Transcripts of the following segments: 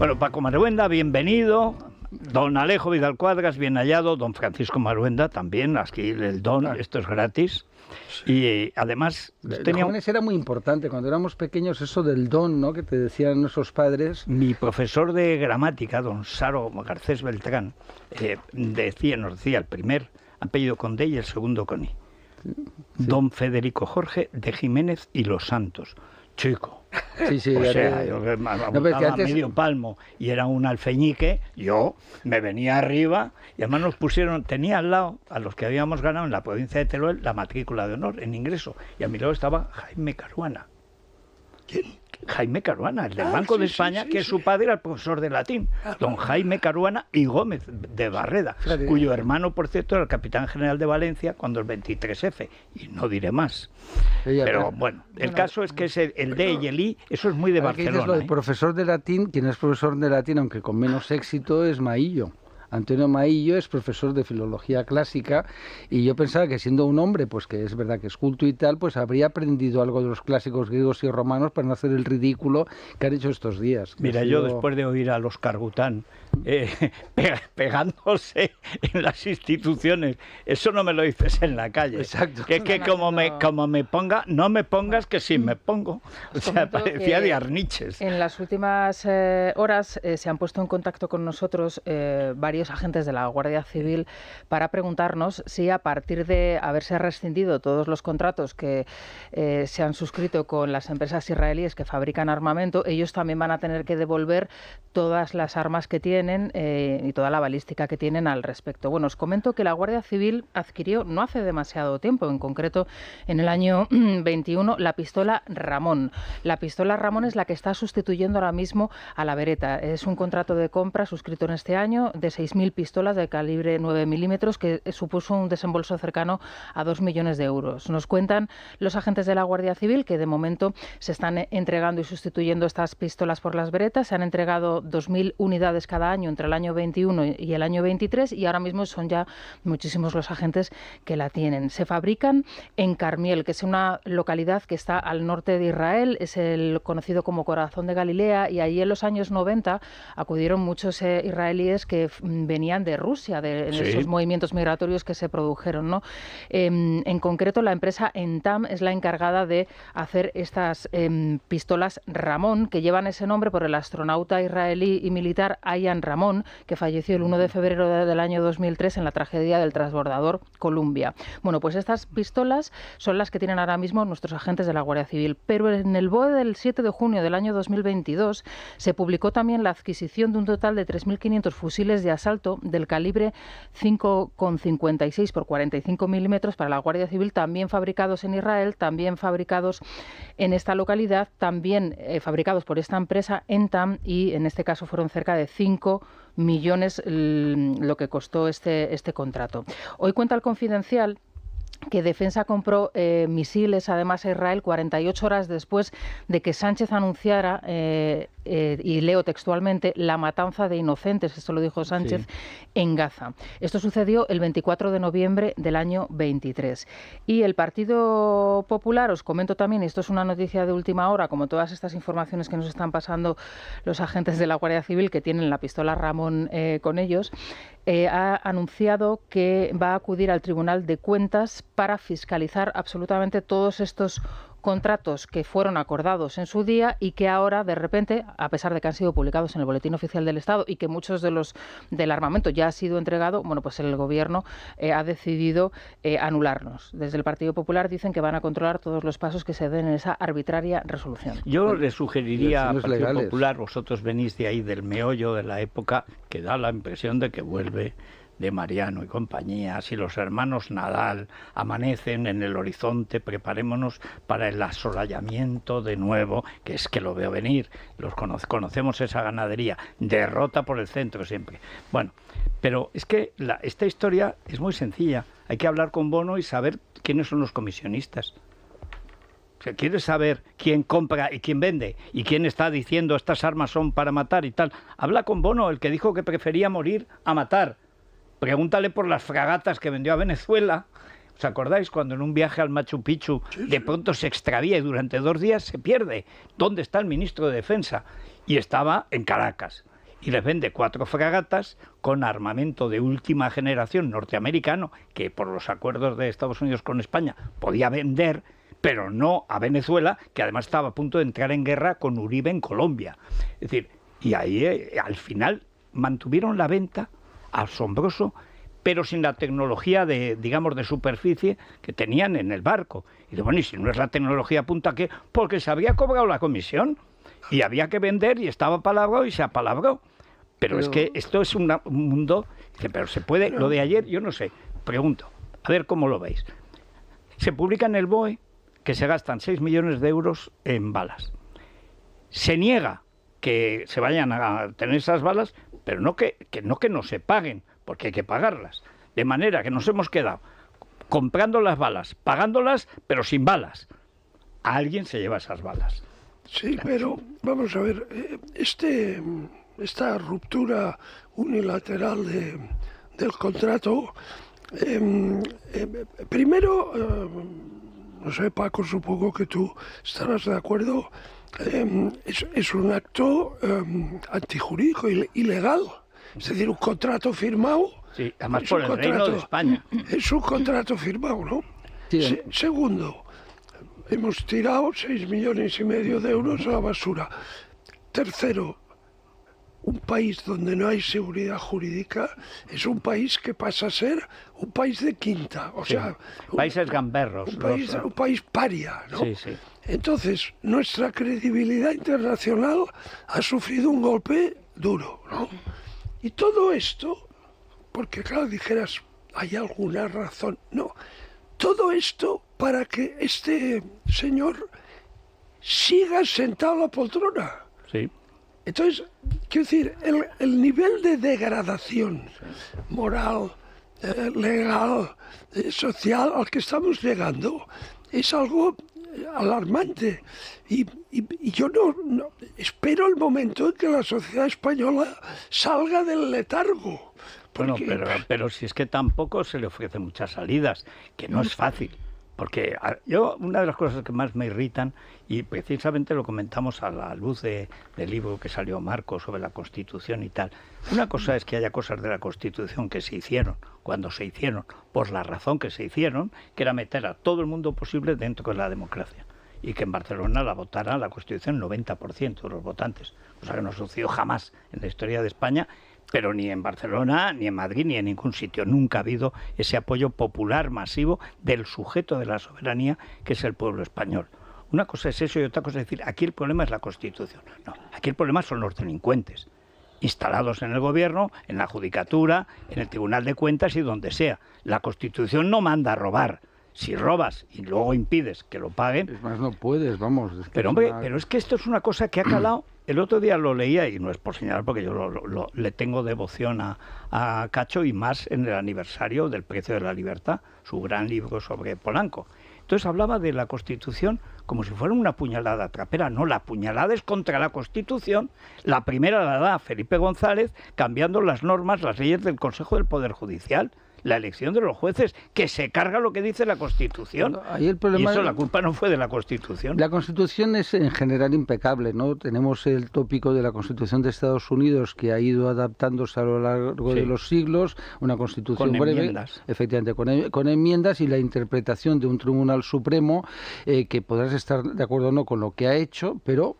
Bueno, Paco Maruenda, bienvenido. Don Alejo Vidal Cuadras, bien hallado. Don Francisco Maruenda, también. Aquí el don, esto es gratis. Y además... De jóvenes era muy importante, cuando éramos pequeños, eso del don, ¿no?, que te decían nuestros padres. Mi profesor de gramática, don Saro Garcés Beltrán, nos decía el primer apellido con D y el segundo con I. Sí. Don Federico Jorge de Jiménez y Los Santos. Chico. Sí, o sea, yo antes... medio palmo y era un alfeñique, yo me venía arriba y además nos pusieron, tenía al lado, a los que habíamos ganado en la provincia de Teruel, la matrícula de honor en ingreso, y a mi lado estaba Jaime Caruana. ¿Quién? Jaime Caruana, el del Banco de España, que su padre era el profesor de latín, don Jaime Caruana y Gómez de Barreda, cuyo hermano, por cierto, era el capitán general de Valencia cuando el 23F, y no diré más. Pero bueno, el caso es que el D y el I, eso es muy de Barcelona. Lo del profesor de latín, quien es profesor de latín, aunque con menos éxito, es Maillo. Antonio Maillo es profesor de filología clásica y yo pensaba que siendo un hombre, pues que es verdad que es culto y tal, pues habría aprendido algo de los clásicos griegos y romanos para no hacer el ridículo que han hecho estos días. Mira, yo después de oír a los Cargután pegándose en las instituciones, eso no me lo dices en la calle. Exacto. Que es que como me ponga, no me pongas que sí me pongo. O sea, parecía de Arniches. En las últimas horas se han puesto en contacto con nosotros varios agentes de la Guardia Civil para preguntarnos si a partir de haberse rescindido todos los contratos que se han suscrito con las empresas israelíes que fabrican armamento, ellos también van a tener que devolver todas las armas que tienen y toda la balística que tienen al respecto. Bueno, os comento que la Guardia Civil adquirió no hace demasiado tiempo, en concreto en el año 21, la pistola Ramón. La pistola Ramón es la que está sustituyendo ahora mismo a la Beretta. Es un contrato de compra suscrito en este año de 6.000 pistolas de calibre 9 milímetros que supuso un desembolso cercano a 2 millones de euros. Nos cuentan los agentes de la Guardia Civil que de momento se están entregando y sustituyendo estas pistolas por las Beretta. Se han entregado 2.000 unidades cada año entre el año 21 y el año 23 y ahora mismo son ya muchísimos los agentes que la tienen. Se fabrican en Carmiel, que es una localidad que está al norte de Israel, es el conocido como Corazón de Galilea, y allí en los años 90 acudieron muchos israelíes que venían de Rusia, en esos movimientos migratorios que se produjeron, ¿no? En concreto, la empresa Entam es la encargada de hacer estas pistolas Ramón, que llevan ese nombre por el astronauta israelí y militar Ian Ramón, que falleció el 1 de febrero del año 2003 en la tragedia del transbordador Columbia. Bueno, pues estas pistolas son las que tienen ahora mismo nuestros agentes de la Guardia Civil, pero en el BOE del 7 de junio del año 2022 se publicó también la adquisición de un total de 3.500 fusiles de asalto del calibre 5,56 por 45 milímetros para la Guardia Civil, también fabricados en Israel, también fabricados en esta localidad, también fabricados por esta empresa Entam, y en este caso fueron cerca de 5 millones lo que costó este contrato. Hoy cuenta el Confidencial que Defensa compró misiles además a Israel 48 horas después de que Sánchez anunciara, y leo textualmente, la matanza de inocentes, esto lo dijo Sánchez, en Gaza. Esto sucedió el 24 de noviembre del año 23. Y el Partido Popular, os comento también, y esto es una noticia de última hora, como todas estas informaciones que nos están pasando los agentes de la Guardia Civil que tienen la pistola Ramón con ellos, ha anunciado que va a acudir al Tribunal de Cuentas para fiscalizar absolutamente todos estos contratos que fueron acordados en su día y que ahora, de repente, a pesar de que han sido publicados en el Boletín Oficial del Estado y que muchos de los del armamento ya ha sido entregado, bueno, pues el Gobierno ha decidido anularnos. Desde el Partido Popular dicen que van a controlar todos los pasos que se den en esa arbitraria resolución. Yo le sugeriría al Partido Popular, vosotros venís de ahí, del meollo de la época, que da la impresión de que vuelve de Mariano y compañía, si los hermanos Nadal amanecen en el horizonte, preparémonos para el asolallamiento de nuevo, que es que lo veo venir, conocemos esa ganadería, derrota por el centro siempre. Bueno, pero es que esta historia es muy sencilla, hay que hablar con Bono y saber quiénes son los comisionistas. Si quieres saber quién compra y quién vende y quién está diciendo estas armas son para matar y tal, habla con Bono, el que dijo que prefería morir a matar. Pregúntale por las fragatas que vendió a Venezuela. ¿Os acordáis cuando en un viaje al Machu Picchu de pronto se extravía y durante 2 días se pierde? ¿Dónde está el ministro de Defensa? Y estaba en Caracas. y les vende 4 fragatas con armamento de última generación norteamericano, que por los acuerdos de Estados Unidos con España podía vender, pero no a Venezuela, que además estaba a punto de entrar en guerra con Uribe en Colombia. Es decir, y ahí al final mantuvieron la venta, asombroso, pero sin la tecnología de, digamos, de superficie que tenían en el barco. Y digo, bueno, y si no es la tecnología punta, ¿qué? Porque se había cobrado la comisión y había que vender y estaba palabrado y se apalabró. Pero es que esto es un mundo, pero se puede, lo de ayer, yo no sé, pregunto, a ver cómo lo veis. Se publica en el BOE que se gastan 6 millones de euros en balas. Se niega que se vayan a tener esas balas, pero no que no se paguen, porque hay que pagarlas. De manera que nos hemos quedado comprando las balas, pagándolas, pero sin balas. Alguien se lleva esas balas. Sí, pero vamos a ver, esta ruptura unilateral del contrato, primero, no sé, Paco, supongo que tú estarás de acuerdo, es un acto antijurídico, ilegal. Es decir, un contrato firmado. Sí, además por el Reino de España. Es un contrato firmado, ¿no? Sí. Segundo, hemos tirado 6,5 millones de euros a la basura. Tercero, un país donde no hay seguridad jurídica es un país que pasa a ser un país de quinta. O sea, países gamberros. Un país paria, ¿no? Sí, sí. Entonces, nuestra credibilidad internacional ha sufrido un golpe duro, ¿no? Y todo esto, porque claro, dijeras, ¿hay alguna razón? No, todo esto para que este señor siga sentado en la poltrona. Sí. Entonces, quiero decir, el nivel de degradación moral, legal, social al que estamos llegando es algo alarmante. Y yo no espero el momento en que la sociedad española salga del letargo. Porque... Bueno, pero si es que tampoco se le ofrecen muchas salidas, que no es fácil. Porque yo, una de las cosas que más me irritan, y precisamente lo comentamos a la luz del libro que salió Marco sobre la Constitución y tal, una cosa es que haya cosas de la Constitución que se hicieron, cuando se hicieron, por la razón que se hicieron, que era meter a todo el mundo posible dentro de la democracia. Y que en Barcelona la votara la Constitución el 90% de los votantes, cosa que no sucedió jamás en la historia de España, pero ni en Barcelona, ni en Madrid, ni en ningún sitio. Nunca ha habido ese apoyo popular masivo del sujeto de la soberanía, que es el pueblo español. Una cosa es eso y otra cosa es decir, aquí el problema es la Constitución. No, aquí el problema son los delincuentes, instalados en el gobierno, en la judicatura, en el Tribunal de Cuentas y donde sea. La Constitución no manda a robar. Si robas y luego impides que lo paguen... Es más, no puedes, vamos. Es que pero hombre, pero es que esto es una cosa que ha calado. El otro día lo leía, y no es por señalar porque yo le tengo devoción a Cacho, y más en el aniversario del Precio de la Libertad, su gran libro sobre Polanco. Entonces hablaba de la Constitución como si fuera una puñalada trapera. No, la puñalada es contra la Constitución. La primera la da Felipe González cambiando las normas, las leyes del Consejo del Poder Judicial. La elección de los jueces, que se carga lo que dice la Constitución. Bueno, ahí el problema, y eso, la culpa no fue de la Constitución. La Constitución es en general impecable, ¿no? Tenemos el tópico de la Constitución de Estados Unidos, que ha ido adaptándose a lo largo de los siglos, una Constitución con breve, enmiendas. Efectivamente, con enmiendas, y la interpretación de un Tribunal Supremo que podrás estar de acuerdo o no con lo que ha hecho, pero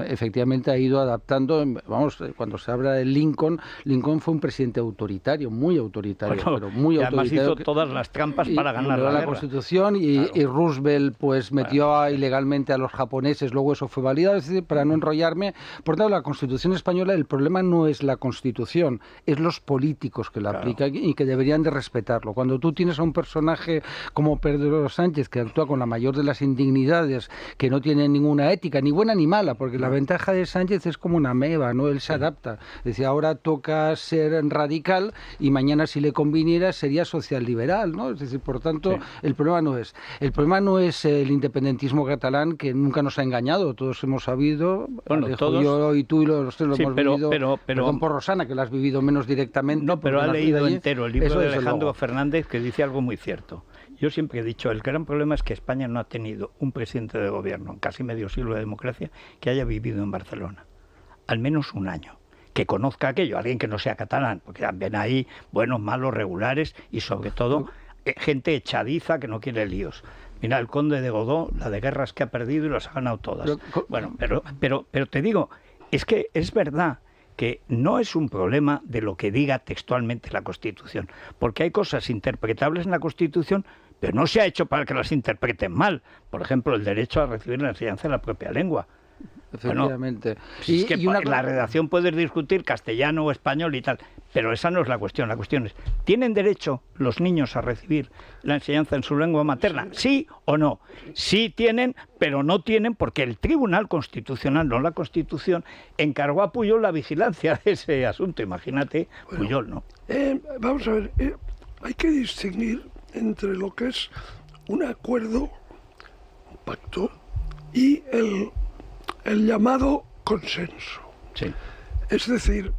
efectivamente ha ido adaptando. Vamos, cuando se habla de Lincoln fue un presidente autoritario, muy autoritario. Bueno, muy y además hizo todas las trampas para ganar la guerra. Constitución y Roosevelt pues metió ilegalmente a los japoneses, luego eso fue validado, es decir, para no enrollarme. Por tanto, la Constitución española, el problema no es la Constitución, es los políticos que la aplican y que deberían de respetarlo. Cuando tú tienes a un personaje como Pedro Sánchez, que actúa con la mayor de las indignidades, que no tiene ninguna ética, ni buena ni mala, porque la ventaja de Sánchez es como una ameba, ¿no? Él se adapta. Es decir, ahora toca ser radical y mañana, si le conviene, sería social liberal, ¿no? Es decir, por tanto, el problema no es el independentismo catalán, que nunca nos ha engañado, todos hemos sabido, bueno, todos, yo y tú y los lo hemos vivido, pero por Rosana, que lo has vivido menos directamente. No, pero ha leído entero el libro de Alejandro Fernández, que dice algo muy cierto. Yo siempre he dicho, el gran problema es que España no ha tenido un presidente de gobierno en casi medio siglo de democracia que haya vivido en Barcelona, al menos un año, que conozca aquello, alguien que no sea catalán, porque también hay buenos, malos, regulares y sobre todo gente echadiza que no quiere líos. Mira, el conde de Godó, la de guerras que ha perdido y las ha ganado todas. Bueno, pero te digo, es que es verdad que no es un problema de lo que diga textualmente la Constitución, porque hay cosas interpretables en la Constitución, pero no se ha hecho para que las interpreten mal. Por ejemplo, el derecho a recibir la enseñanza de la propia lengua. Efectivamente. Bueno, es que la redacción puedes discutir castellano o español y tal, pero esa no es la cuestión. La cuestión es, ¿tienen derecho los niños a recibir la enseñanza en su lengua materna? ¿Sí o no? Sí tienen, pero no tienen porque el Tribunal Constitucional, no la Constitución, encargó a Pujol la vigilancia de ese asunto. Imagínate, bueno, Pujol, ¿no? Vamos a ver, hay que distinguir entre lo que es un acuerdo, un pacto, y el llamado consenso. Sí. Es decir,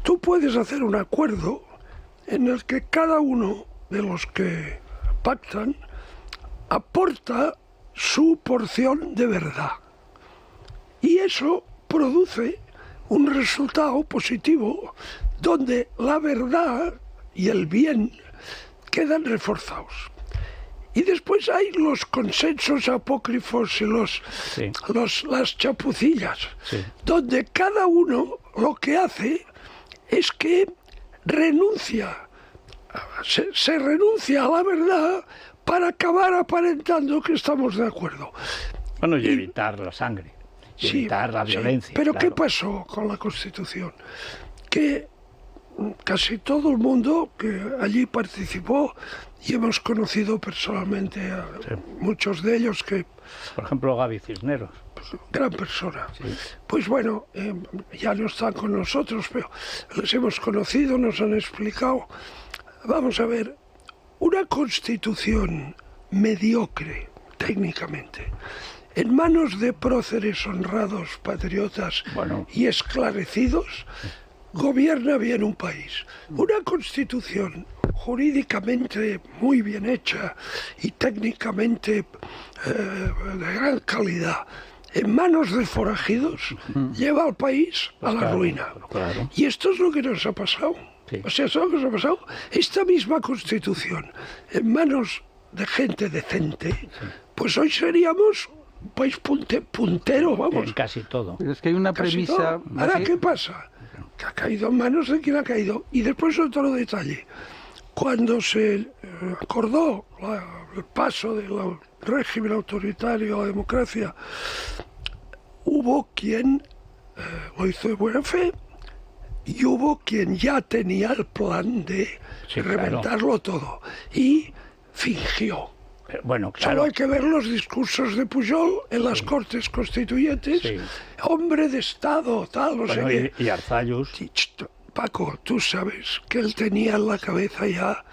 tú puedes hacer un acuerdo en el que cada uno de los que pactan aporta su porción de verdad. Y eso produce un resultado positivo donde la verdad y el bien quedan reforzados. Y después hay los consensos apócrifos y las chapucillas, donde cada uno lo que hace es que se renuncia a la verdad para acabar aparentando que estamos de acuerdo. Bueno, y evitar la sangre, evitar la violencia. Pero claro, ¿qué pasó con la Constitución? Que casi todo el mundo que allí participó, y hemos conocido personalmente a muchos de ellos que... Por ejemplo, Gaby Cisneros. Gran persona. Sí. Pues bueno, ya no están con nosotros, pero les hemos conocido, nos han explicado. Vamos a ver, una Constitución mediocre, técnicamente, en manos de próceres honrados, patriotas y esclarecidos, gobierna bien un país. Una Constitución jurídicamente muy bien hecha y técnicamente de gran calidad, en manos de forajidos, lleva al país a la ruina. Claro. Y esto es lo que nos ha pasado. Sí. O sea, esto es lo que nos ha pasado. Esta misma Constitución, en manos de gente decente, pues hoy seríamos un país puntero, vamos. En casi todo. Pero es que hay una premisa... Ahora, ¿qué pasa? Que ha caído en manos de quien ha caído. Y después otro detalle. Cuando se acordó el paso del régimen autoritario a la democracia, hubo quien lo hizo de buena fe y hubo quien ya tenía el plan de reventarlo todo y fingió. Bueno, claro. Solo hay que ver los discursos de Pujol en las Cortes Constituyentes. Hombre de Estado, tal, no sé qué. Y Arzallus. Paco, tú sabes que él tenía en la cabeza ya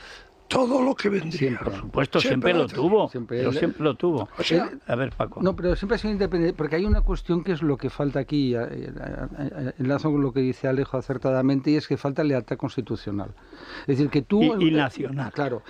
todo lo que vendría. Por supuesto, siempre lo tuvo. Siempre lo tuvo. O sea, a ver, Paco. No, pero siempre ha sido independiente, porque hay una cuestión que es lo que falta aquí, enlazo con lo que dice Alejo acertadamente, y es que falta lealtad constitucional. Es decir, que tú... Y nacional. Claro.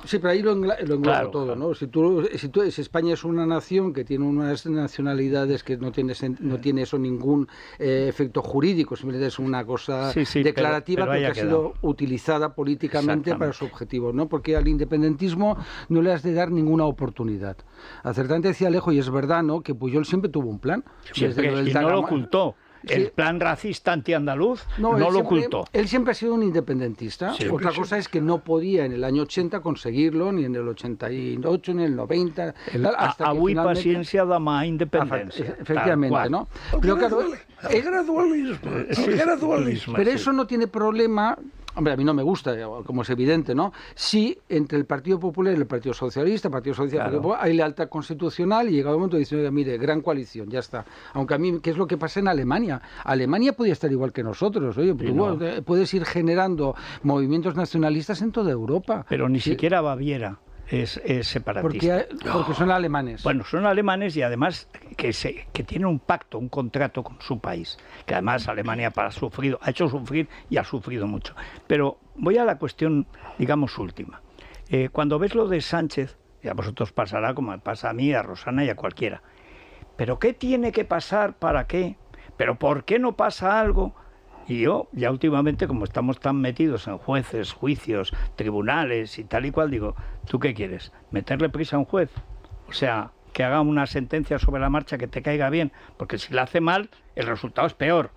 Sí, pero ahí lo englobo todo, ¿no? Si España es una nación que tiene unas nacionalidades que no tiene eso ningún efecto jurídico, simplemente es una cosa declarativa pero que ha sido utilizada políticamente para su objetivo, ¿no? Porque al independentismo no le has de dar ninguna oportunidad. Acertadamente decía Alejo, y es verdad, ¿no?, que Pujol siempre tuvo un plan. Siempre, y no lo ocultó. El plan racista antiandaluz no lo ocultó. Él siempre ha sido un independentista. Otra cosa es que no podía en el año 80 conseguirlo, ni en el 88, ni en el 90. Hasta avui paciencia da más independencia. Efectivamente, ¿no? Pero claro, el gradualismo. Pero eso no tiene problema. Hombre, a mí no me gusta, como es evidente, ¿no? Sí, entre el Partido Popular y el Partido Socialista, hay lealtad constitucional y llega un momento diciendo, mire, gran coalición, ya está. Aunque a mí, ¿qué es lo que pasa en Alemania? Alemania podía estar igual que nosotros, oye, puedes ir generando movimientos nacionalistas en toda Europa. Pero ni siquiera Baviera es separatista. Porque son alemanes. Bueno, son alemanes y además que tienen un pacto, un contrato con su país, que además Alemania ha hecho sufrir y ha sufrido mucho. Pero voy a la cuestión, digamos, última. Cuando ves lo de Sánchez, y a vosotros pasará como me pasa a mí, a Rosana y a cualquiera. ¿Pero qué tiene que pasar para qué? pero ¿por qué no pasa algo? Y yo, ya últimamente, como estamos tan metidos en jueces, juicios, tribunales y tal y cual, digo, ¿tú qué quieres? ¿Meterle prisa a un juez? O sea, que haga una sentencia sobre la marcha que te caiga bien, porque si la hace mal, el resultado es peor.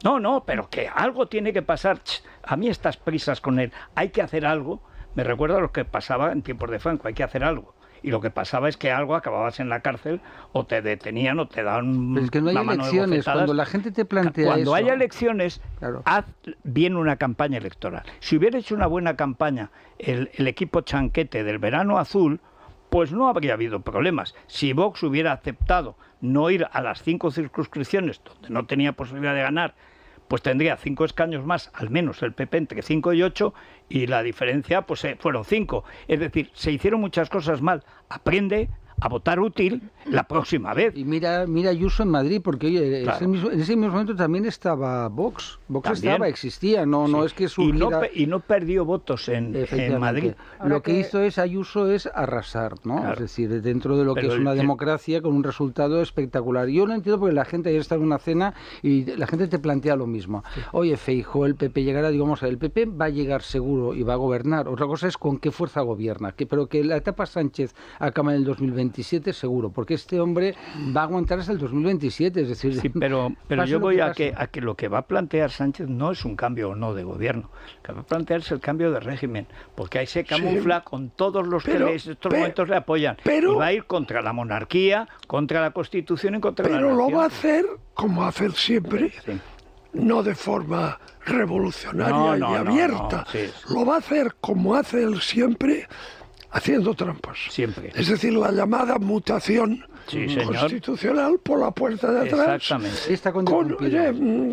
No, pero que algo tiene que pasar. A mí estas prisas con él, hay que hacer algo, me recuerda a lo que pasaba en tiempos de Franco, hay que hacer algo. Y lo que pasaba es que algo acababas en la cárcel o te detenían o te daban pero es que no hay una mano de elecciones. bofetadas. Cuando la gente te plantea Cuando eso, haya elecciones, claro, haz bien una campaña electoral. Si hubiera hecho una buena campaña el equipo chanquete del verano azul, pues no habría habido problemas. Si Vox hubiera aceptado no ir a las 5 circunscripciones donde no tenía posibilidad de ganar, pues tendría 5 escaños más, al menos el PP entre 5 y 8, y la diferencia pues fueron 5. Es decir, se hicieron muchas cosas mal. Aprende a votar útil la próxima vez. y mira Ayuso en Madrid, porque oye, Claro. en ese mismo momento también estaba Vox. Vox También. existía, no es que surgiera... Y no perdió votos en Madrid. Lo que hizo Ayuso es arrasar, ¿no? Claro. Es decir, dentro de lo que es una democracia con un resultado espectacular. Yo lo entiendo porque la gente ayer está en una cena y la gente te plantea lo mismo. Oye, Feijóo, el PP llegará, digamos, el PP va a llegar seguro y va a gobernar. Otra cosa es con qué fuerza gobierna. Pero que la etapa Sánchez acaba en el 2027 seguro, porque este hombre va a aguantar hasta el 2027, es decir... Sí, pero yo voy a que lo que va a plantear Sánchez no es un cambio o no de gobierno, lo que va a plantear es el cambio de régimen, porque ahí se camufla con todos los que en estos momentos le apoyan, y va a ir contra la monarquía, contra la Constitución y contra la nación. Pero lo va a hacer como hace siempre, Sí. no de forma revolucionaria y abierta. Sí. Lo va a hacer como hace él siempre, haciendo trampas. Siempre. Es decir, la llamada mutación Sí, señor. constitucional por la puerta de atrás. Exactamente. Está con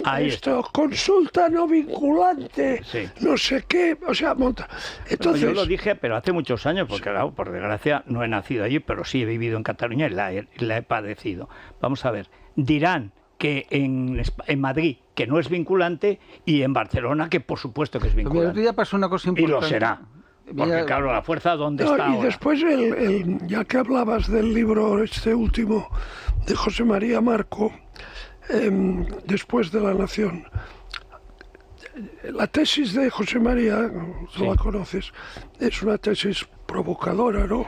Ahí está. Consulta no vinculante, Sí. no sé qué, o sea, monta. Entonces, Yo lo dije, pero hace muchos años, porque claro, por desgracia no he nacido allí, pero sí he vivido en Cataluña y la he padecido. Vamos a ver, dirán que en Madrid que no es vinculante y en Barcelona que por supuesto que es El otro vinculante. día pasó una cosa Y importante. lo será. Porque claro, la fuerza ¿dónde no, está y ahora? después, ya que hablabas del libro este último de José María Marco, Después de la Nación, la tesis de José María, tú la conoces, es una tesis provocadora, ¿no?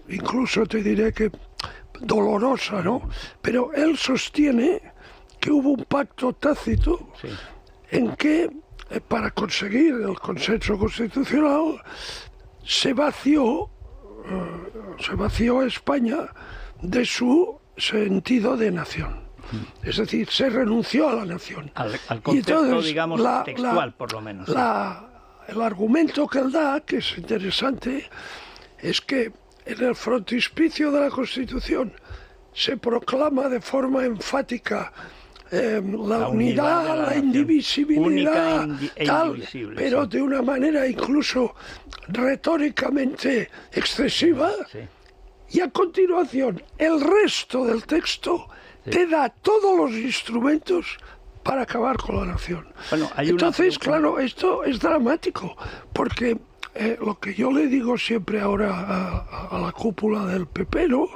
Incluso te diré que dolorosa, ¿no? Pero él sostiene que hubo un pacto tácito en que para conseguir el consenso constitucional se vació España de su sentido de nación. Es decir, se renunció a la nación. Al concepto, entonces, digamos, textual, por lo menos. El argumento que él da, que es interesante, es que en el frontispicio de la Constitución se proclama de forma enfática la unidad, la indivisibilidad, tal, pero de una manera incluso retóricamente excesiva, y a continuación el resto del texto te da todos los instrumentos para acabar con la nación. Bueno, entonces, claro, esto es dramático, porque lo que yo le digo siempre ahora a la cúpula del PP, ¿no?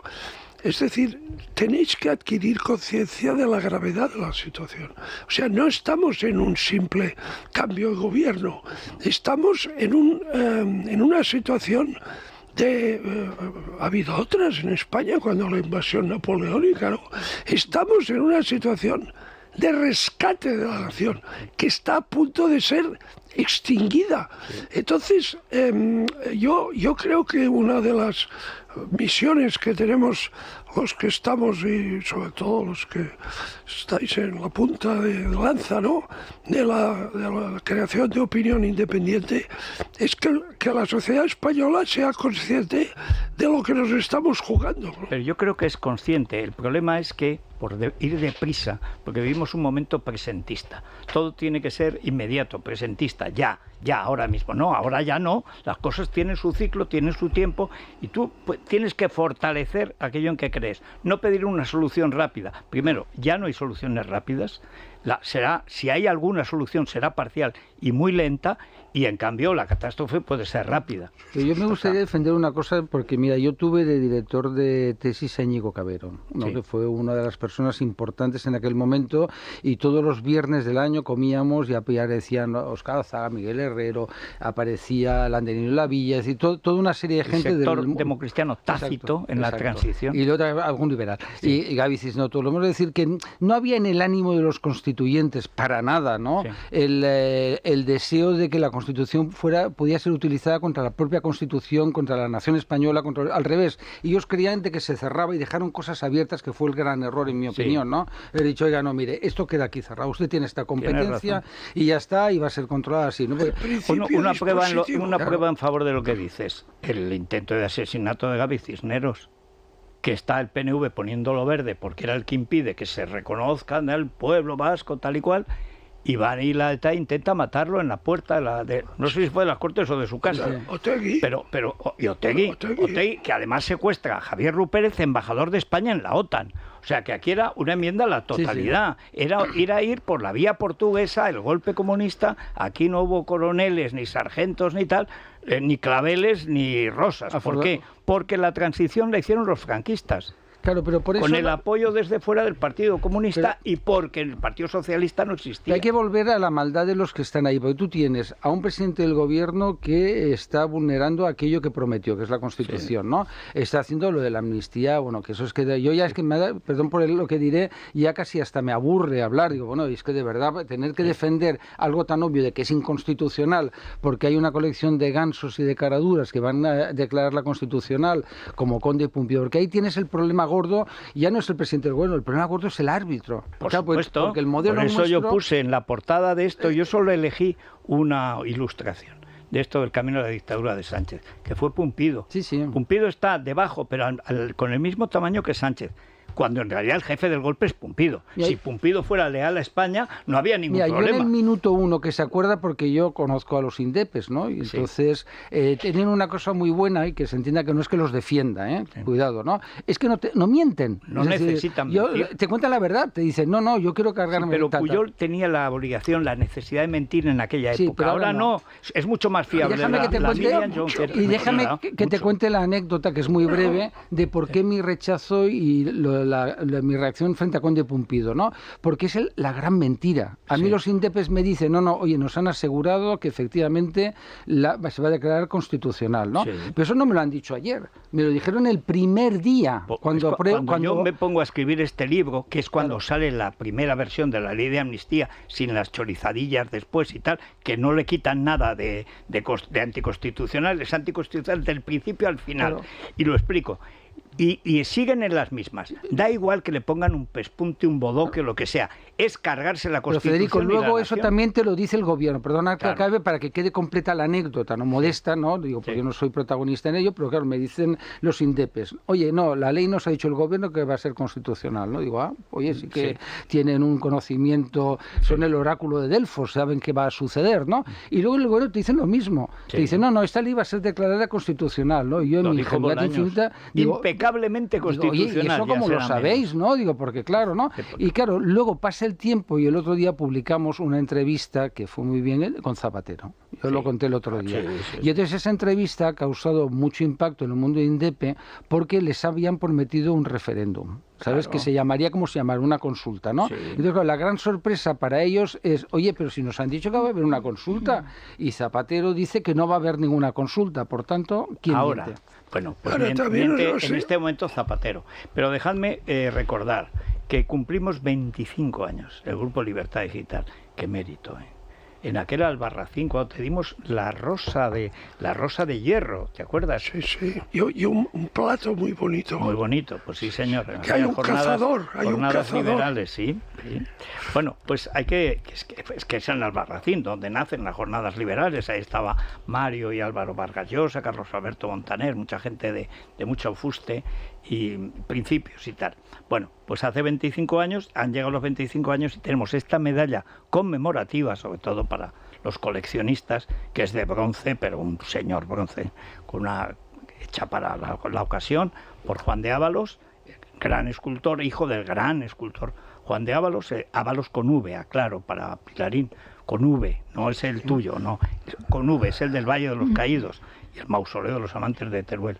Es decir, tenéis que adquirir conciencia de la gravedad de la situación. O sea, no estamos en un simple cambio de gobierno, estamos en una situación ha habido otras en España cuando la invasión napoleónica, ¿no? Estamos en una situación de rescate de la nación que está a punto de ser extinguida. Entonces, yo creo que una de las misiones que tenemos los que estamos, y sobre todo los que estáis en la punta de lanza, ¿no?, de la creación de opinión independiente, es que la sociedad española sea consciente de lo que nos estamos jugando, ¿no? Pero yo creo que es consciente. El problema es que por ir deprisa, porque vivimos un momento presentista. Todo tiene que ser inmediato, presentista, ya, ahora mismo. No, ahora ya no. Las cosas tienen su ciclo, tienen su tiempo, y tú pues, tienes que fortalecer aquello en que crees. No pedir una solución rápida. Primero, ya no hay soluciones rápidas. si hay alguna solución, será parcial y muy lenta, y en cambio la catástrofe puede ser rápida. Pero yo me gustaría defender una cosa, porque mira, yo tuve de director de tesis a Íñigo Cabero, ¿no? Sí. Que fue una de las personas importantes en aquel momento, y todos los viernes del año comíamos y aparecían Óscar Azaga, Miguel Herrero, aparecía Landelino Lavilla, es decir, toda una serie de gente... El sector democristiano tácito en la transición. Y luego algún liberal. Sí. Y Gaby Cisneros, todo lo hemos de decir que no había en el ánimo de los constituyentes para nada, ¿no? Sí. El deseo de que la Constitución podía ser utilizada contra la propia Constitución, contra la nación española, al revés. Ellos creían de que se cerraba y dejaron cosas abiertas, que fue el gran error, en mi opinión, ¿no? He dicho, oiga, no, mire, esto queda aquí cerrado, usted tiene esta competencia y ya está, y va a ser controlada así, ¿no? Una prueba en favor de lo que dices, el intento de asesinato de Gaby Cisneros, que está el PNV poniéndolo verde porque era el que impide que se reconozcan el pueblo vasco tal y cual, y van y la ETA intenta matarlo en la puerta no sé si fue de las Cortes o de su casa. Otegui. Y Otegui, que además secuestra a Javier Rupérez, embajador de España en la OTAN. O sea, que aquí era una enmienda a la totalidad. Sí. Era ir por la vía portuguesa, el golpe comunista. Aquí no hubo coroneles, ni sargentos, ni tal, ni claveles, ni rosas. ¿Por qué? Porque la transición la hicieron los franquistas. Claro, pero por eso con el apoyo desde fuera del Partido Comunista, y porque el Partido Socialista no existía. Hay que volver a la maldad de los que están ahí, porque tú tienes a un presidente del gobierno que está vulnerando aquello que prometió, que es la Constitución, ¿no? Está haciendo lo de la amnistía, bueno, que eso es que yo ya es que perdón por lo que diré, ya casi hasta me aburre hablar, digo, bueno, es que de verdad tener que defender algo tan obvio de que es inconstitucional, porque hay una colección de gansos y de caraduras que van a declararla constitucional, como Conde y Pumpido, porque ahí tienes el problema gordo, ya no es el presidente del gobierno, el problema gordo es el árbitro. Por supuesto, porque el modelo por eso nuestro... yo puse en la portada de esto, yo solo elegí una ilustración de esto del camino a la dictadura de Sánchez, que fue Pumpido. Sí, sí. Pumpido está debajo, pero con el mismo tamaño que Sánchez, cuando en realidad el jefe del golpe es Pumpido. Si Pumpido fuera leal a España, no había ningún problema. Yo en el minuto 1, que se acuerda, porque yo conozco a los indepes, ¿no? Y entonces tienen una cosa muy buena, y que se entienda que no es que los defienda, cuidado, ¿no? Es que no mienten. No necesitan mentir. Te cuentan la verdad, te dicen, no, yo quiero cargarme... Pero Pujol tenía la obligación, la necesidad de mentir en aquella época. Pero ahora no, es mucho más fiable. Déjame que te cuente la anécdota, que es muy breve, de por qué mi rechazo y mi reacción frente a Conde Pumpido, ¿no? Porque es la gran mentira. A mí los indepes me dicen, no, oye, nos han asegurado que efectivamente se va a declarar constitucional, ¿no? Sí. Pero eso no me lo han dicho ayer, me lo dijeron el primer día. Cuando yo me pongo a escribir este libro, que es cuando sale la primera versión de la ley de amnistía, sin las chorizadillas después y tal, que no le quitan nada de anticonstitucional, es anticonstitucional del principio al final. Claro. Y lo explico. Y siguen en las mismas. Da igual que le pongan un pespunte, un bodoque o lo que sea. Es cargarse la Constitución. Pero Federico, luego eso también te lo dice el gobierno. Perdona que acabe para que quede completa la anécdota, no modesta, ¿no? Digo, porque yo no soy protagonista en ello, pero claro, me dicen los indepes. Oye, no, la ley nos ha dicho el gobierno que va a ser constitucional, ¿no? Digo, oye, sí que tienen un conocimiento, son el oráculo de Delfos, saben qué va a suceder, ¿no? Y luego el gobierno te dicen lo mismo. Te dicen, no, esta ley va a ser declarada constitucional, ¿no? Y yo en mi ingenuidad infinita digo, impecablemente constitucional. Oye, ¿y eso cómo lo sabéis, no? Digo, porque claro, ¿no? Y claro, luego pasa el tiempo y el otro día publicamos una entrevista que fue muy bien con Zapatero. Yo lo conté el otro día. Y entonces esa entrevista ha causado mucho impacto en el mundo de Indepe porque les habían prometido un referéndum. ¿Sabes? Claro. Que se llamaría, ¿cómo se llama? Una consulta, ¿no? Sí. Entonces, claro, la gran sorpresa para ellos es, oye, pero si nos han dicho que va a haber una consulta, y Zapatero dice que no va a haber ninguna consulta, por tanto, ¿quién miente? Bueno, pues miente en este momento Zapatero. Pero dejadme recordar que cumplimos 25 años, el Grupo Libertad Digital. ¡Qué mérito, En aquel Albarracín, cuando te dimos la rosa de hierro, ¿te acuerdas? Sí. Y un plato muy bonito. Muy bonito, pues sí, señor. Que hay un cazador. Jornadas liberales, sí. Bueno, pues es que es en Albarracín donde nacen las jornadas liberales. Ahí estaba Mario y Álvaro Vargas Llosa, Carlos Alberto Montaner, mucha gente de mucho fuste y principios y tal. Bueno, pues hace 25 años, han llegado los 25 años y tenemos esta medalla conmemorativa, sobre todo para los coleccionistas, que es de bronce, pero un señor bronce, hecha para la ocasión, por Juan de Ábalos, gran escultor, hijo del gran escultor Juan de Ábalos, Ábalos con V, claro, para Pilarín, con V, no es el tuyo, no, con V, es el del Valle de los Caídos y el mausoleo de los amantes de Teruel.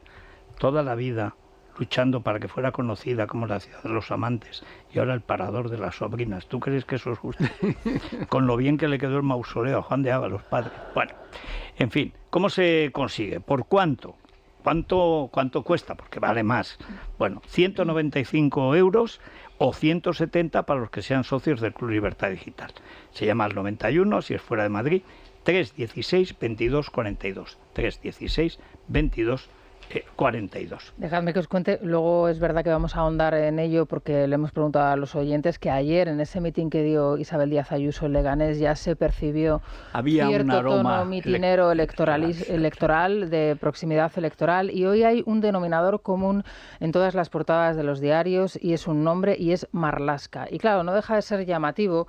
Toda la vida luchando para que fuera conocida como la ciudad de los amantes y ahora el parador de las sobrinas. ¿Tú crees que eso es justo? Con lo bien que le quedó el mausoleo a Juan de Ábalos, padre. Bueno, en fin, ¿cómo se consigue? ¿Por cuánto? ¿Cuánto cuesta? Porque vale más. Bueno, 195 euros o 170 para los que sean socios del Club Libertad Digital. Se llama al 91, si es fuera de Madrid, 316 22 42. 316 22 42. Dejadme que os cuente, luego es verdad que vamos a ahondar en ello porque le hemos preguntado a los oyentes que ayer en ese mitin que dio Isabel Díaz Ayuso en Leganés ya se percibió cierto tono mitinero electoral, de proximidad electoral, y hoy hay un denominador común en todas las portadas de los diarios y es un nombre y es Marlaska. Y claro, no deja de ser llamativo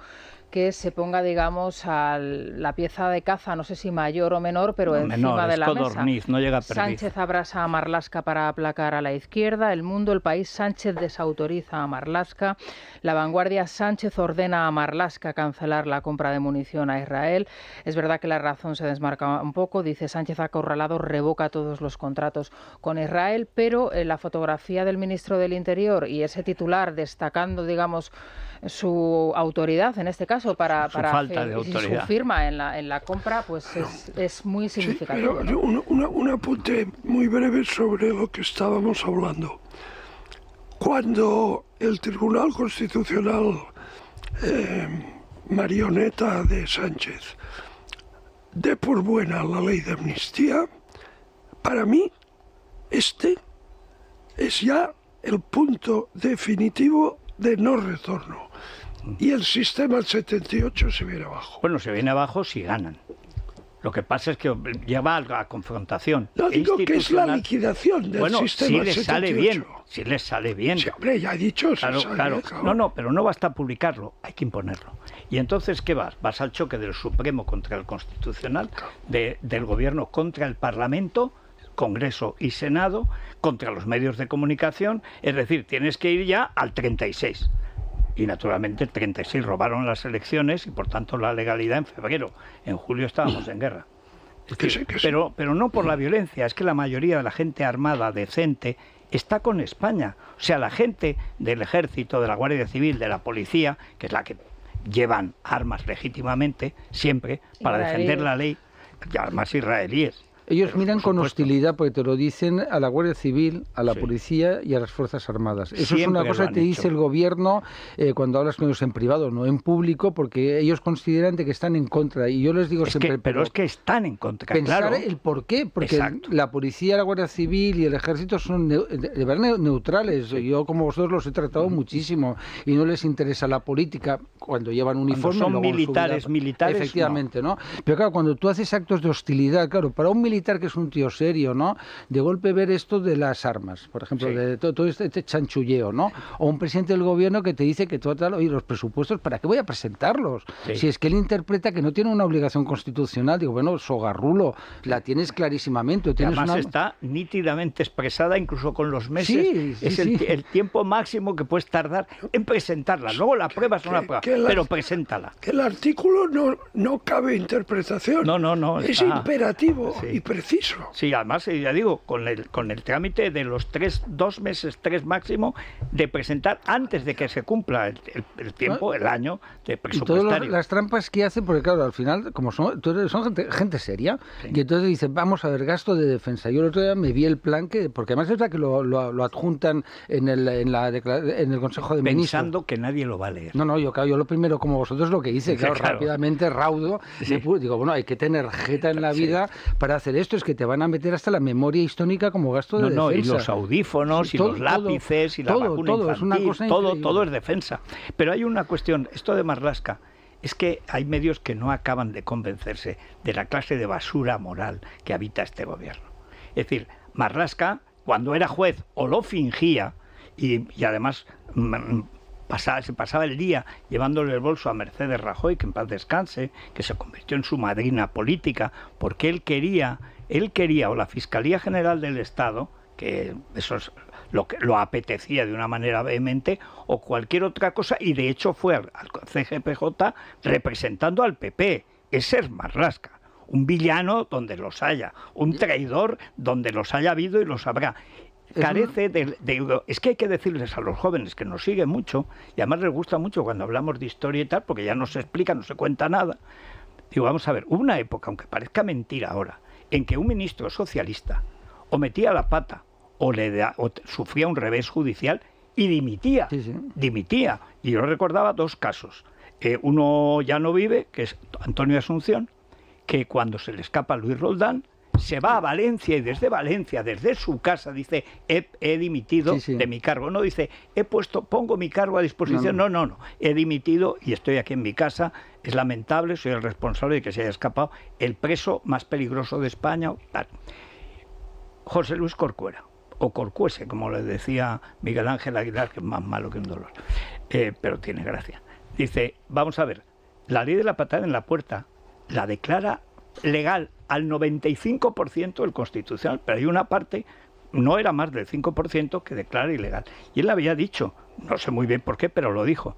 que se ponga, digamos, a la pieza de caza, no sé si mayor o menor, pero encima de la mesa. No llega a perdiz. Sánchez abrasa a Marlaska para aplacar a la izquierda. El Mundo, El País, Sánchez desautoriza a Marlaska. La Vanguardia, Sánchez ordena a Marlaska cancelar la compra de munición a Israel. Es verdad que La Razón se desmarca un poco. Dice Sánchez acorralado revoca todos los contratos con Israel, pero la fotografía del ministro del Interior y ese titular destacando, digamos, su autoridad en este caso para falta de autoridad. Su firma en la compra, pues es muy significativo. Sí, pero un apunte muy breve sobre lo que estábamos hablando. Cuando el Tribunal Constitucional, marioneta de Sánchez, dé por buena la ley de amnistía, para mí este es ya el punto definitivo de no retorno. Y el sistema del 78 se viene abajo. Bueno, se viene abajo si ganan. Lo que pasa es que lleva a la confrontación. No digo que es la liquidación del sistema del 78. Si les sale bien. Sí, hombre, ya he dicho. Claro. No, pero no basta publicarlo, hay que imponerlo. Y entonces, ¿qué vas? Vas al choque del Supremo contra el Constitucional, del Gobierno contra el Parlamento, Congreso y Senado, contra los medios de comunicación, es decir, tienes que ir ya al 36. Y naturalmente el 36 robaron las elecciones y por tanto la legalidad en febrero. En julio estábamos en guerra. Pero no por la violencia, es que la mayoría de la gente armada decente está con España. O sea, la gente del ejército, de la Guardia Civil, de la policía, que es la que llevan armas legítimamente, siempre, para defender la ley, y armas israelíes. Ellos miran con hostilidad, porque te lo dicen, a la Guardia Civil, a la policía y a las Fuerzas Armadas. Eso siempre es una cosa que te dice el gobierno cuando hablas con ellos en privado, no en público, porque ellos consideran que están en contra. Y yo les digo siempre... Pero es que están en contra, pensar claro. el por qué, porque la policía, la Guardia Civil y el ejército son de verdad neutrales. Yo, como vosotros, los he tratado muchísimo y no les interesa la política cuando llevan uniforme. Cuando son militares, efectivamente, ¿no? Pero claro, cuando tú haces actos de hostilidad, claro, para un militar que es un tío serio, ¿no? De golpe ver esto de las armas, por ejemplo, de todo este chanchulleo, ¿no? O un presidente del gobierno que te dice que oye, los presupuestos, ¿para qué voy a presentarlos? Si es que él interpreta que no tiene una obligación constitucional, digo, bueno, sogarrulo, la tienes clarísimamente. Además está nítidamente expresada, incluso con los meses, el tiempo máximo que puedes tardar en presentarla. Luego la pruebas, no la pruebas, pero preséntala. Que el artículo no cabe interpretación. No. Es imperativo y preciso. Sí, además, ya digo, con el trámite de los 2 meses, 3 máximo, de presentar antes de que se cumpla el tiempo, el año de presupuestario. Y todas las trampas que hace, porque claro, al final, como son gente seria, y entonces dicen, vamos a ver, gasto de defensa. Yo el otro día me vi el plan, porque además es verdad que lo adjuntan en el Consejo de Ministros. Pensando que nadie lo va a leer. No, yo lo primero, como vosotros, lo que hice, claro. Rápidamente, raudo, digo, bueno, hay que tener jeta en la vida para hacer esto, es que te van a meter hasta la memoria histórica como gasto de defensa. Y los audífonos, y los lápices, y la vacuna infantil, es una cosa todo es defensa. Pero hay una cuestión, esto de Marlaska, es que hay medios que no acaban de convencerse de la clase de basura moral que habita este gobierno. Es decir, Marlaska, cuando era juez, o lo fingía, y además se pasaba el día llevándole el bolso a Mercedes Rajoy, que en paz descanse, que se convirtió en su madrina política, porque él quería, o la Fiscalía General del Estado, que esos lo apetecía de una manera vehemente o cualquier otra cosa, y de hecho fue al CGPJ representando al PP. Ese es Marlaska, un villano donde los haya, un traidor donde los haya habido y los habrá. Carece es que hay que decirles a los jóvenes que nos siguen mucho, y además les gusta mucho cuando hablamos de historia y tal, porque ya no se explica, no se cuenta nada. Digo, vamos a ver, hubo una época, aunque parezca mentira ahora, en que un ministro socialista o metía la pata o sufría un revés judicial y dimitía. Dimitía. Y yo recordaba 2 casos. Uno ya no vive, que es Antonio Asunción, que cuando se le escapa a Luis Roldán, se va a Valencia, y desde Valencia, desde su casa, dice, he dimitido de mi cargo. No dice, pongo mi cargo a disposición. No. He dimitido y estoy aquí en mi casa. Es lamentable, soy el responsable de que se haya escapado el preso más peligroso de España. Tal. José Luis Corcuera, o Corcuese, como le decía Miguel Ángel Aguilar, que es más malo que un dolor, pero tiene gracia. Dice, vamos a ver, la ley de la patada en la puerta la declara legal al 95% del Constitucional, pero hay una parte, no era más del 5%, que declara ilegal. Y él había dicho, no sé muy bien por qué, pero lo dijo,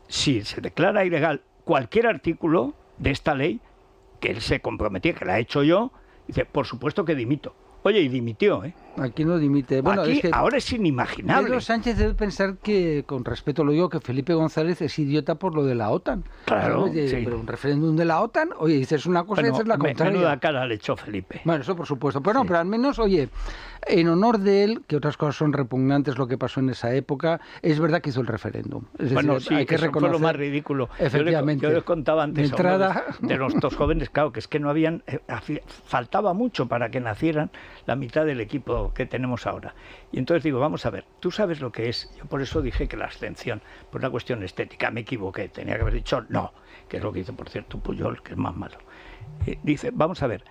si se declara ilegal cualquier artículo de esta ley, que él se comprometía, que la he hecho yo, dice, por supuesto que dimito. Oye, y dimitió, ¿eh? Aquí no dimite. Bueno, aquí es que ahora es inimaginable. Pedro Sánchez debe pensar que, con respeto lo digo, que Felipe González es idiota por lo de la OTAN. Claro, oye, sí. Pero un referéndum de la OTAN, oye, dices una cosa y dices la contraria. Menuda cara le echó Felipe. Bueno, eso por supuesto. Pero no, pero al menos, oye, en honor de él, que otras cosas son repugnantes lo que pasó en esa época, es verdad que hizo el referéndum. Es bueno, decir, sí, hay que eso reconocer. fue lo más ridículo. Efectivamente. Yo les contaba antes de los 2 jóvenes, claro, que es que no habían, faltaba mucho para que nacieran la mitad del equipo que tenemos ahora. Y entonces digo, vamos a ver, tú sabes lo que es. Yo por eso dije que la abstención, por una cuestión estética, me equivoqué, tenía que haber dicho no, que es lo que hizo, por cierto, Pujol, que es más malo. Dice, vamos a ver,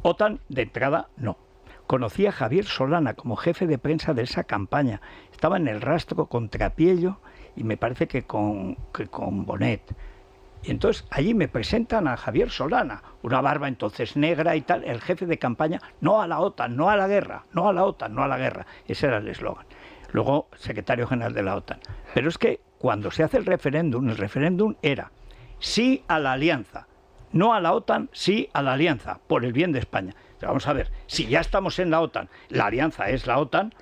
OTAN de entrada, no. Conocí a Javier Solana como jefe de prensa de esa campaña. Estaba en el rastro contra Piello y me parece que con Bonet. Y entonces allí me presentan a Javier Solana, una barba entonces negra y tal, el jefe de campaña, no a la OTAN, no a la guerra, no a la OTAN, no a la guerra. Ese era el eslogan. Luego, secretario general de la OTAN. Pero es que cuando se hace el referéndum era sí a la alianza, no a la OTAN, sí a la alianza, por el bien de España. Pero vamos a ver, si ya estamos en la OTAN, la alianza es la OTAN,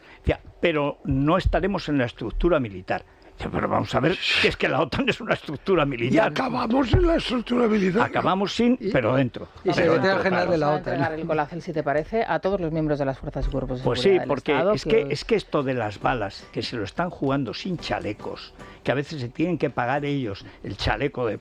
pero no estaremos en la estructura militar. Pero vamos a ver, que es que la OTAN es una estructura militar. Y acabamos en la estructura militar. Acabamos sin, pero dentro. Y secretario general de la OTAN. Entregar el Colacel, si te parece, a todos los miembros de las fuerzas y cuerpos de pues seguridad sí, porque del Estado, es que esto de las balas, que se lo están jugando sin chalecos, que a veces se tienen que pagar ellos el chaleco de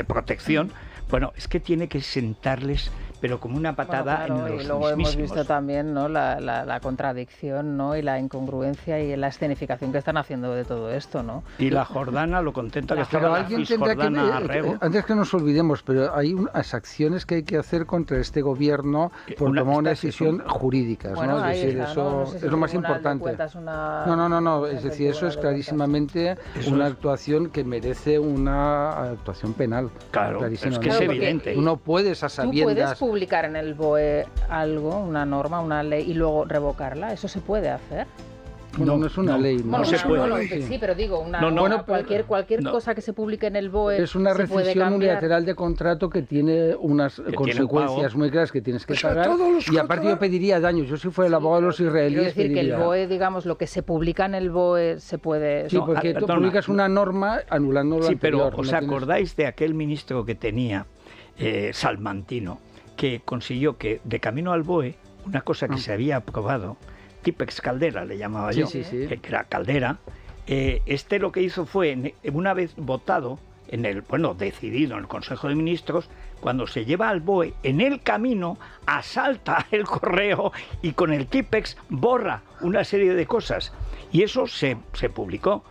protección, bueno, es que tiene que sentarles, pero como una patada en los y luego hemos mismísimos. visto también, ¿no?, la contradicción, ¿no?, y la incongruencia y la escenificación que están haciendo de todo esto, ¿no? Y la Jordana, lo contenta que estaba la Cisjordana Arrego. Antes que nos olvidemos, pero hay unas acciones que hay que hacer contra este gobierno por tomar una decisión jurídica, bueno, ¿no? Es decir, está, eso no sé si es lo más importante. No, es decir, eso es clarísimamente una actuación que merece una actuación penal. Claro, es que es evidente. Tú no puedes a sabiendas... ¿Tú puedes publicar en el BOE algo, una norma, una ley, y luego revocarla? ¿Eso se puede hacer? Bueno, no es una ley. No se puede. Sí, pero digo, cualquier cosa que se publique en el BOE es una rescisión unilateral de contrato que tiene unas consecuencias muy claras que tienes que pagar. Y aparte yo pediría daños. Yo si fuera el abogado de los israelíes quiero decir que el BOE, digamos, lo que se publica en el BOE se puede... Sí, porque tú publicas una norma anulando lo anterior. Pero ¿os acordáis de aquel ministro que tenía, Salmantino, que consiguió que de camino al BOE, una cosa que se había aprobado, Típex Caldera le llamaba yo, que era Caldera, lo que hizo fue, una vez votado, decidido en el Consejo de Ministros, cuando se lleva al BOE, en el camino asalta el correo y con el Típex borra una serie de cosas. Y eso se publicó.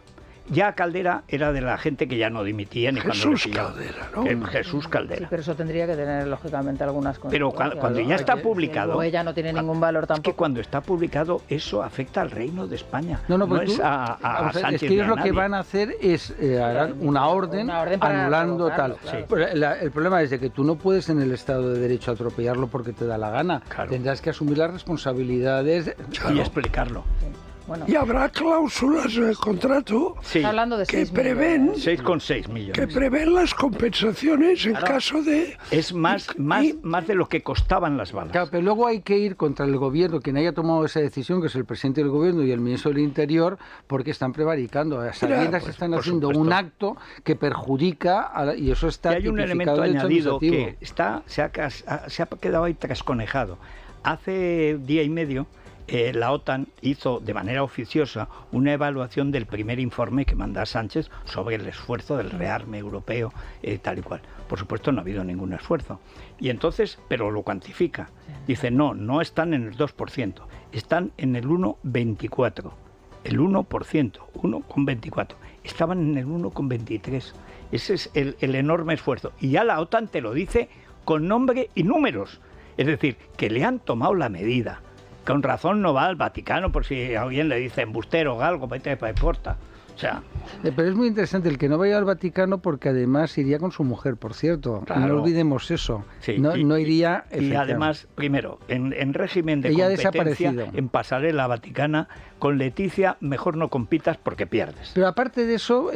Ya Caldera era de la gente que ya no dimitía ni Jesús cuando Caldera, ¿no? Jesús Caldera. Sí, pero eso tendría que tener, lógicamente, algunas consecuencias. Pero cuando ya está publicado... El BOE ya no tiene ningún valor tampoco. Es que cuando está publicado, eso afecta al Reino de España. No es a Sánchez, es que ellos lo que van a hacer es harán una orden anulando tal. Claro. El problema es de que tú no puedes en el Estado de Derecho atropellarlo porque te da la gana. Claro. Tendrás que asumir las responsabilidades y explicarlo. Bueno. Y habrá cláusulas en el contrato Está hablando de que 6,6 millones. Que prevén las compensaciones en caso de... Es más de lo que costaban las balas. Claro, pero luego hay que ir contra el gobierno, quien haya tomado esa decisión, que es el presidente del gobierno y el ministro del Interior, porque están prevaricando. A sabiendas pues, están haciendo un acto que perjudica, y eso está hay un elemento tipificado en el derecho añadido que administrativo. se ha quedado ahí trasconejado. Hace día y medio la OTAN hizo de manera oficiosa una evaluación del primer informe que manda Sánchez sobre el esfuerzo del rearme europeo, tal y cual. Por supuesto, no ha habido ningún esfuerzo. Y entonces, pero lo cuantifica. Dice, no están en el 2%, están en el 1,24%. El 1%, 1,24%. Estaban en el 1,23%. Ese es el enorme esfuerzo. Y ya la OTAN te lo dice con nombre y números. Es decir, que le han tomado la medida. Con razón no va al Vaticano por si alguien le dice embustero o algo, vete para importa. O sea, pero es muy interesante el que no vaya al Vaticano porque además iría con su mujer, por cierto. Claro. No olvidemos eso. Sí, no iría... Y además, primero, en régimen de ella competencia, en pasarela vaticana, con Leticia mejor no compitas porque pierdes. Pero aparte de eso,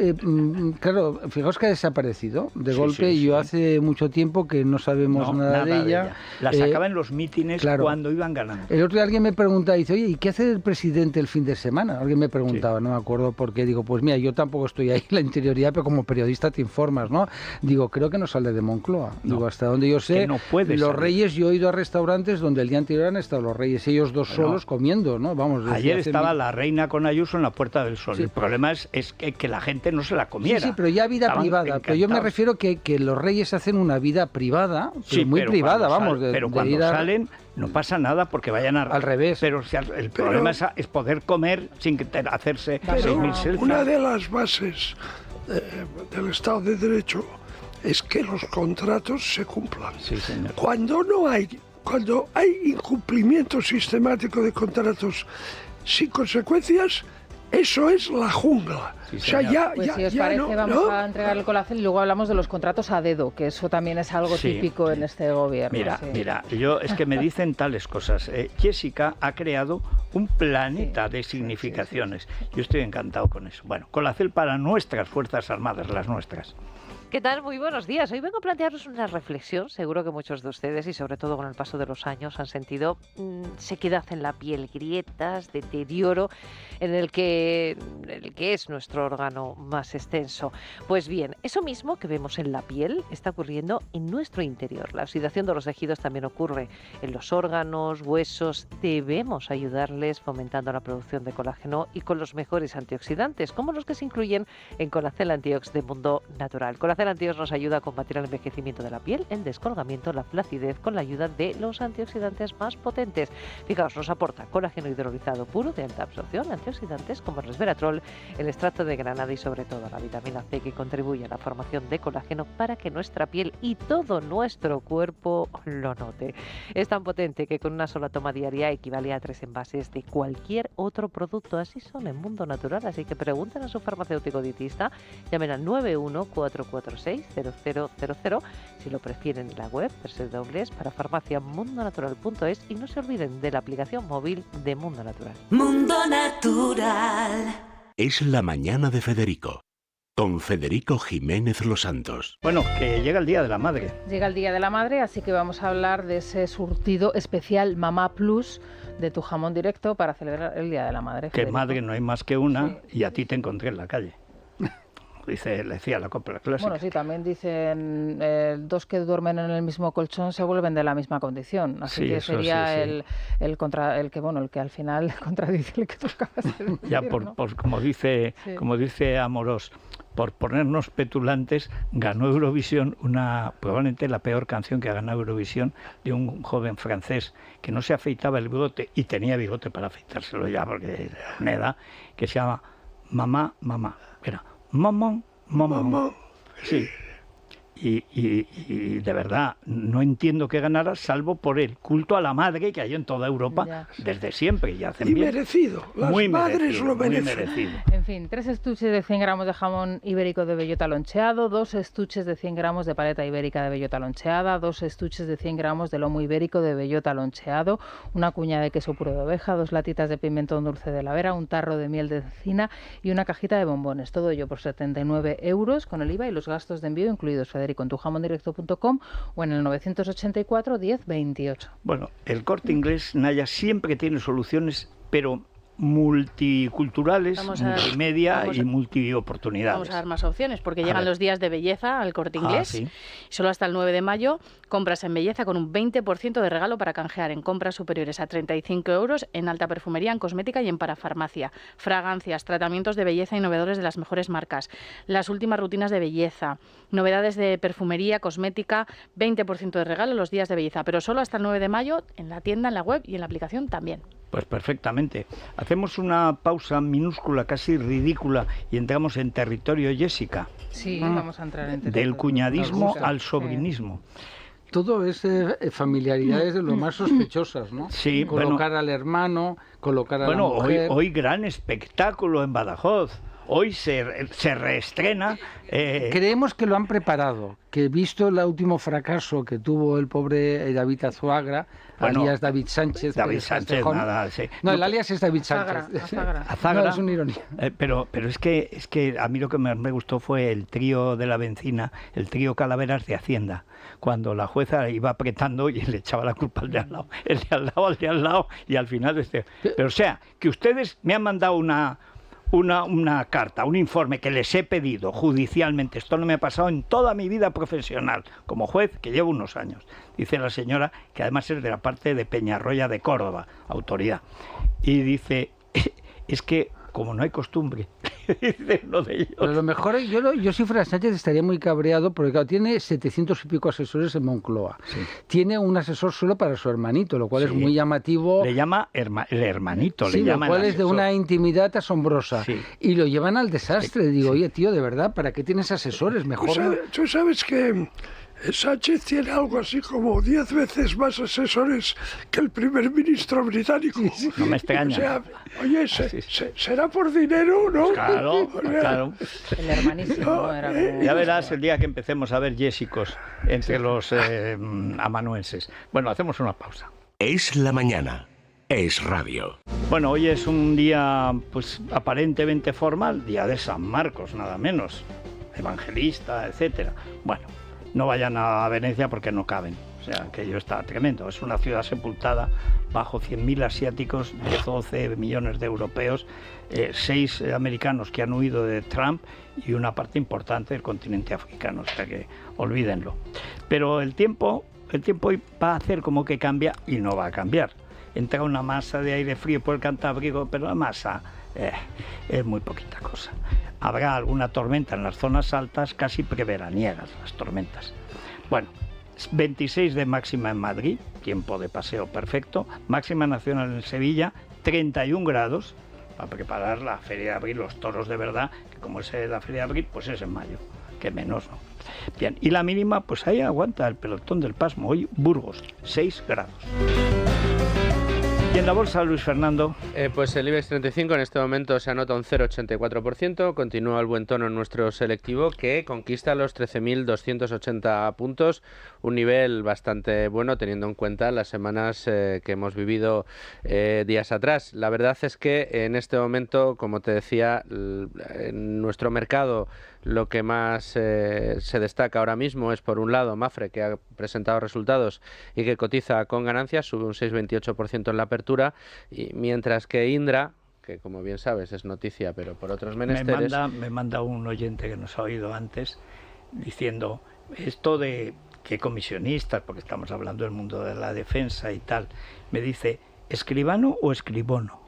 claro, fijaos que ha desaparecido de golpe y yo hace mucho tiempo que no sabemos nada de ella. La sacaba en los mítines cuando iban ganando. El otro día alguien me preguntaba, dice, oye, ¿y qué hace el presidente el fin de semana? Alguien me preguntaba, no me acuerdo por qué. Digo, pues mira, yo tampoco estoy ahí en la interioridad, pero como periodista te informas, ¿no? Digo, creo que no sale de Moncloa. Digo, hasta donde yo sé, los reyes, yo he ido a restaurantes donde el día anterior han estado los reyes, ellos dos solos comiendo, ¿no? Vamos. Ayer estaba la reina con Ayuso en la Puerta del Sol. Sí. El problema es que la gente no se la comiera. Sí, pero ya vida privada. Pero yo me refiero que los reyes hacen una vida privada, pero muy privada, vamos. Pero cuando salen no pasa nada porque vayan al revés. Pero el problema es poder comer sin hacerse 6.000 selfies. Una de las bases del Estado de Derecho es que los contratos se cumplan. Sí, señor. Cuando hay incumplimiento sistemático de contratos sin consecuencias, eso es la jungla. Sí, o sea, pues si os parece, vamos a entregar el colacel y luego hablamos de los contratos a dedo, que eso también es algo típico en este gobierno. Mira, yo es que me dicen tales cosas. Jessica ha creado un planeta de significaciones. Yo estoy encantado con eso. Bueno, colacel para nuestras Fuerzas Armadas, las nuestras. ¿Qué tal? Muy buenos días. Hoy vengo a plantearos una reflexión. Seguro que muchos de ustedes, y sobre todo con el paso de los años, han sentido sequedad en la piel, grietas, deterioro en el que es nuestro órgano más extenso. Pues bien, eso mismo que vemos en la piel está ocurriendo en nuestro interior. La oxidación de los tejidos también ocurre en los órganos, huesos. Debemos ayudarles fomentando la producción de colágeno y con los mejores antioxidantes, como los que se incluyen en Colacel Antiox de Mundo Natural. Colacel Antiox nos ayuda a combatir el envejecimiento de la piel, el descolgamiento, la flacidez, con la ayuda de los antioxidantes más potentes. Fijaos, nos aporta colágeno hidrolizado puro de alta absorción, antioxidantes como el resveratrol, el extracto de granada y sobre todo la vitamina C, que contribuye a la formación de colágeno para que nuestra piel y todo nuestro cuerpo lo note. Es tan potente que con una sola toma diaria equivale a 3 envases de cualquier otro producto. Así son en Mundo Natural, así que pregunten a su farmacéutico dietista, llamen al 914460000, si lo prefieren en la web www.parafarmaciamundonatural.es, y no se olviden de la aplicación móvil de Mundo Natural. Mundo Natural. Es la mañana de Federico, con Federico Jiménez Los Santos. Bueno, que llega el Día de la Madre. Llega el Día de la Madre, así que vamos a hablar de ese surtido especial Mamá Plus de tu jamón directo para celebrar el Día de la Madre. Que madre no hay más que una, y a ti te encontré en la calle. Le decía la copla clásica. Bueno, sí, también dicen dos que duermen en el mismo colchón se vuelven de la misma condición. Así que sería el que al final contradice el que tú acabas de decir. Ya como dice Amorós, por ponernos petulantes, ganó Eurovisión probablemente la peor canción que ha ganado Eurovisión, de un joven francés que no se afeitaba el bigote, y tenía bigote para afeitárselo ya porque era una edad, que se llama Mamá, Mamá. Era Mamá. Sí. y de verdad no entiendo que ganara, salvo por el culto a la madre que hay en toda Europa desde siempre, y hacen y bien. merecido, las muy madres merecido, lo merecen. muy merecido. En fin, 3 estuches de 100 gramos de jamón ibérico de bellota loncheado, 2 estuches de 100 gramos de paleta ibérica de bellota loncheada, 2 estuches de 100 gramos de lomo ibérico de bellota loncheado, una cuña de queso puro de oveja, 2 latitas de pimentón dulce de la Vera, un tarro de miel de cecina y una cajita de bombones. Todo ello por 79 euros con el IVA y los gastos de envío incluidos. Federico, en tujamondirecto.com o en el 984 10 28. Bueno, el Corte Inglés, Naya, siempre tiene soluciones, pero multiculturales, multimedia y multioportunidades. Vamos a dar más opciones, porque llegan los días de belleza al Corte Inglés. Sí. Solo hasta el 9 de mayo, compras en belleza con un 20% de regalo para canjear en compras superiores a 35 euros en alta perfumería, en cosmética y en parafarmacia. Fragancias, tratamientos de belleza innovadores de las mejores marcas, las últimas rutinas de belleza, novedades de perfumería, cosmética, 20% de regalo los días de belleza, pero solo hasta el 9 de mayo en la tienda, en la web y en la aplicación también. Pues perfectamente. Hacemos una pausa minúscula, casi ridícula, y entramos en territorio Jessica. Sí, vamos a entrar en territorio. Del cuñadismo al sobrinismo. Todo es familiaridades de lo más sospechosas, ¿no? Sí, colocar al hermano, colocar a la mujer. Hoy gran espectáculo en Badajoz. Hoy se reestrena. Creemos que lo han preparado, que visto el último fracaso que tuvo el pobre David Azuagra, alias David Sánchez. David Sánchez, nada, sí. No, el alias es David Sánchez. Azagra. No, es una ironía. Pero es que a mí lo que más me gustó fue el trío de la Bencina, el trío Calaveras de Hacienda, cuando la jueza iba apretando y le echaba la culpa al de al lado, al de al lado, y al final Pero o sea, que ustedes me han mandado una carta, un informe que les he pedido judicialmente. Esto no me ha pasado en toda mi vida profesional como juez, que llevo unos años. Dice la señora, que además es de la parte de Peñarroya de Córdoba, autoridad. Y dice, es que como no hay costumbre, dice uno de ellos. Pero lo mejor, yo si fuera Sánchez estaría muy cabreado, porque claro, tiene 700 y pico asesores en Moncloa. Sí. Tiene un asesor solo para su hermanito, lo cual es muy llamativo. Le llama el hermanito, sí, le llama. Lo cual es de una intimidad asombrosa. Sí. Y lo llevan al desastre. Digo, oye, tío, de verdad, ¿para qué tienes asesores? Mejor. Tú sabes que Sánchez tiene algo así como 10 veces más asesores que el primer ministro británico. Sí. No me extraña. O sea, oye, será por dinero, ¿no? Pues claro. El hermanísimo era como... Ya verás el día que empecemos a ver Jessicos entre los amanuenses. Bueno, hacemos una pausa. Es la mañana. Es radio. Bueno, hoy es un día, pues, aparentemente formal, día de San Marcos, nada menos, evangelista, etcétera. Bueno, no vayan a Venecia porque no caben. O sea, aquello está tremendo. Es una ciudad sepultada bajo 100.000 asiáticos, 10 o 12 millones de europeos, 6 americanos que han huido de Trump y una parte importante del continente africano. O sea que olvídenlo. Pero el tiempo hoy va a hacer como que cambia y no va a cambiar. Entra una masa de aire frío por el Cantábrico, pero la masa es muy poquita cosa. Habrá alguna tormenta en las zonas altas, casi preveraniegas las tormentas. Bueno, 26 de máxima en Madrid, tiempo de paseo perfecto. Máxima nacional en Sevilla, 31 grados, para preparar la Feria de Abril, los toros de verdad, que como es la Feria de Abril, pues es en mayo, que menos, ¿no? Bien, y la mínima, pues ahí aguanta el pelotón del pasmo. Hoy, Burgos, 6 grados. Y en la bolsa, Luis Fernando. Pues el IBEX 35 en este momento se anota un 0,84%, continúa el buen tono en nuestro selectivo que conquista los 13.280 puntos, un nivel bastante bueno teniendo en cuenta las semanas que hemos vivido días atrás. La verdad es que en este momento, como te decía, en nuestro mercado lo que más se destaca ahora mismo es, por un lado, Mafre, que ha presentado resultados y que cotiza con ganancias, sube un 6,28% en la apertura, y mientras que Indra, que como bien sabes es noticia, pero por otros menesteres... Me manda un oyente que nos ha oído antes diciendo esto de que comisionistas, porque estamos hablando del mundo de la defensa y tal, me dice, ¿escribano o escribono?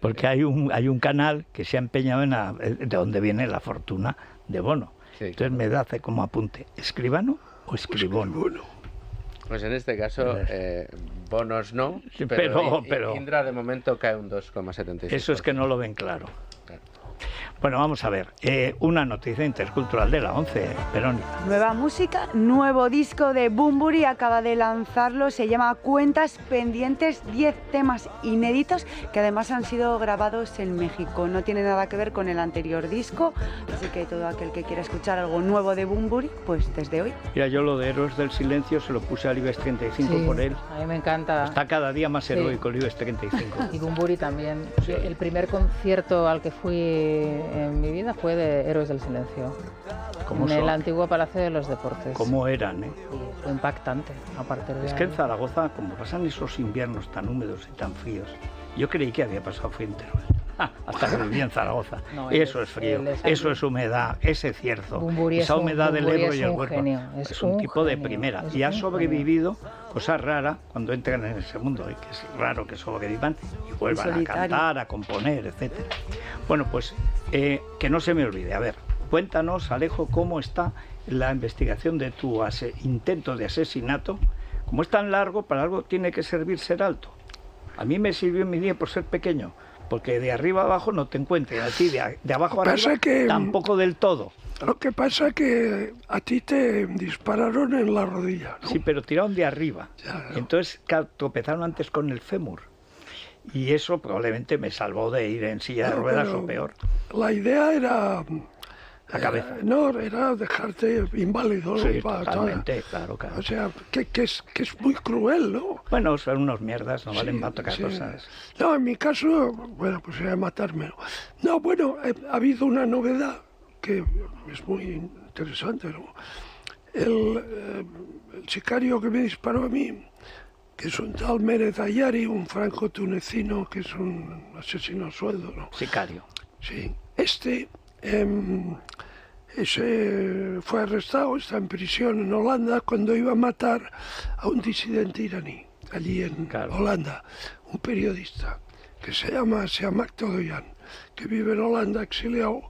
Porque hay un canal que se ha empeñado de donde viene la fortuna de Bono. Sí, entonces me hace como apunte, ¿escribano o escribono? Pues en este caso, bonos no, sí, pero Indra de momento cae un 2,76%. Eso es que no lo ven claro. Bueno, vamos a ver, una noticia intercultural de la 11, Verónica. Nueva música, nuevo disco de Bunbury, acaba de lanzarlo, se llama Cuentas Pendientes, 10 temas inéditos que además han sido grabados en México. No tiene nada que ver con el anterior disco, así que todo aquel que quiera escuchar algo nuevo de Bunbury, pues desde hoy. Mira, yo lo de Héroes del Silencio se lo puse al IBEX 35 Sí, por él. a mí me encanta. Está cada día más Sí. heroico el IBEX 35. Y Bunbury también. Sí. El primer concierto al que fui en mi vida fue de Héroes del Silencio, ¿Cómo en el son? antiguo Palacio de los Deportes. ¿Cómo eran, eh? Y fue impactante a partir de Es ahí. que en Zaragoza, como pasan esos inviernos tan húmedos y tan fríos, yo creí que había pasado frío en Teruel. Hasta que viví en Zaragoza. No, él Eso es frío, él es eso un- es humedad, ese cierzo, Bunbury esa es un- humedad del Bunbury Ebro es y el un Huerva. genio, Es un tipo de primera es y ha un sobrevivido, cosa rara, cuando entran en ese mundo, y que es raro que sobrevivan y vuelvan a solitario. cantar, a componer, etcétera. Bueno, pues que no se me olvide. A ver, cuéntanos, Alejo, cómo está la investigación de tu intento de asesinato. Como es tan largo, para algo tiene que servir ser alto. A mí me sirvió en mi día por ser pequeño, porque de arriba a abajo no te encuentres, así de abajo a Pasa arriba que- tampoco del todo. Lo que pasa es que a ti te dispararon en la rodilla, ¿no? Sí, pero tiraron de arriba. Ya, Y entonces tropezaron antes con el fémur. Y eso probablemente me salvó de ir en silla de Claro, ruedas pero o peor. La idea era... La cabeza. No, era dejarte inválido, ¿no? Sí, Para totalmente, claro. O sea, que es muy cruel, ¿no? Bueno, son unos mierdas, no valen Sí, para tocar sí. cosas. No, en mi caso, bueno, pues era matarme. No, bueno, ha habido una novedad que es muy interesante, ¿no? El sicario que me disparó a mí, que es un tal Mérez Ayari, un franco-tunecino que es un asesino a sueldo, ¿no? Sicario. Sí, ese fue arrestado, está en prisión en Holanda cuando iba a matar a un disidente iraní, allí en Claro. Holanda, un periodista que se llama Siamak Todoyan, que vive en Holanda exiliado,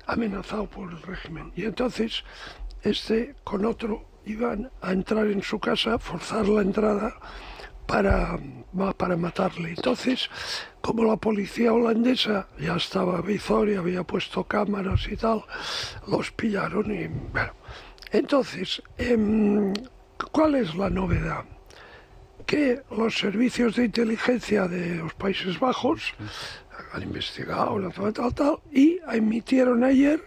amenazado por el régimen. Y entonces con otro iban a entrar en su casa, forzar la entrada para matarle. Entonces, como la policía holandesa ya estaba y había puesto cámaras y tal, los pillaron y bueno. Entonces, ¿cuál es la novedad? Que los servicios de inteligencia de los Países Bajos han investigado tal, y emitieron ayer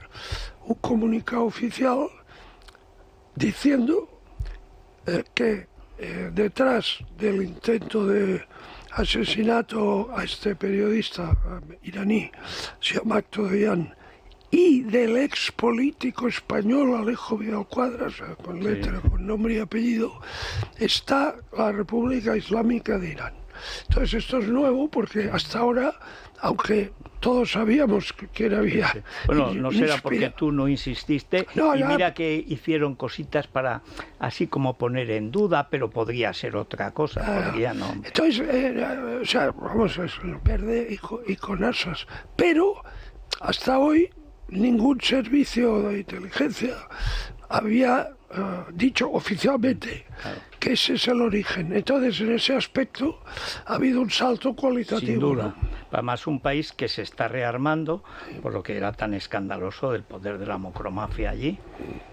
un comunicado oficial diciendo que detrás del intento de asesinato a este periodista iraní, Siamak Todoyan, y del ex político español Alejo Vidal Quadras, con letra, con nombre y apellido, está la República Islámica de Irán. Entonces esto es nuevo porque hasta ahora, aunque todos sabíamos que había... Bueno, no será porque tú no insististe. No, y ya- mira que hicieron cositas para así como poner en duda, pero podría ser otra cosa, podría no. Entonces, o sea, vamos, es verde y con asas. Pero hasta hoy ningún servicio de inteligencia había dicho oficialmente que ese es el origen. Entonces, en ese aspecto ha habido un salto cualitativo. Sin duda. ¿no? Además, un país que se está rearmando, por lo que era tan escandaloso del poder de la mocromafia allí,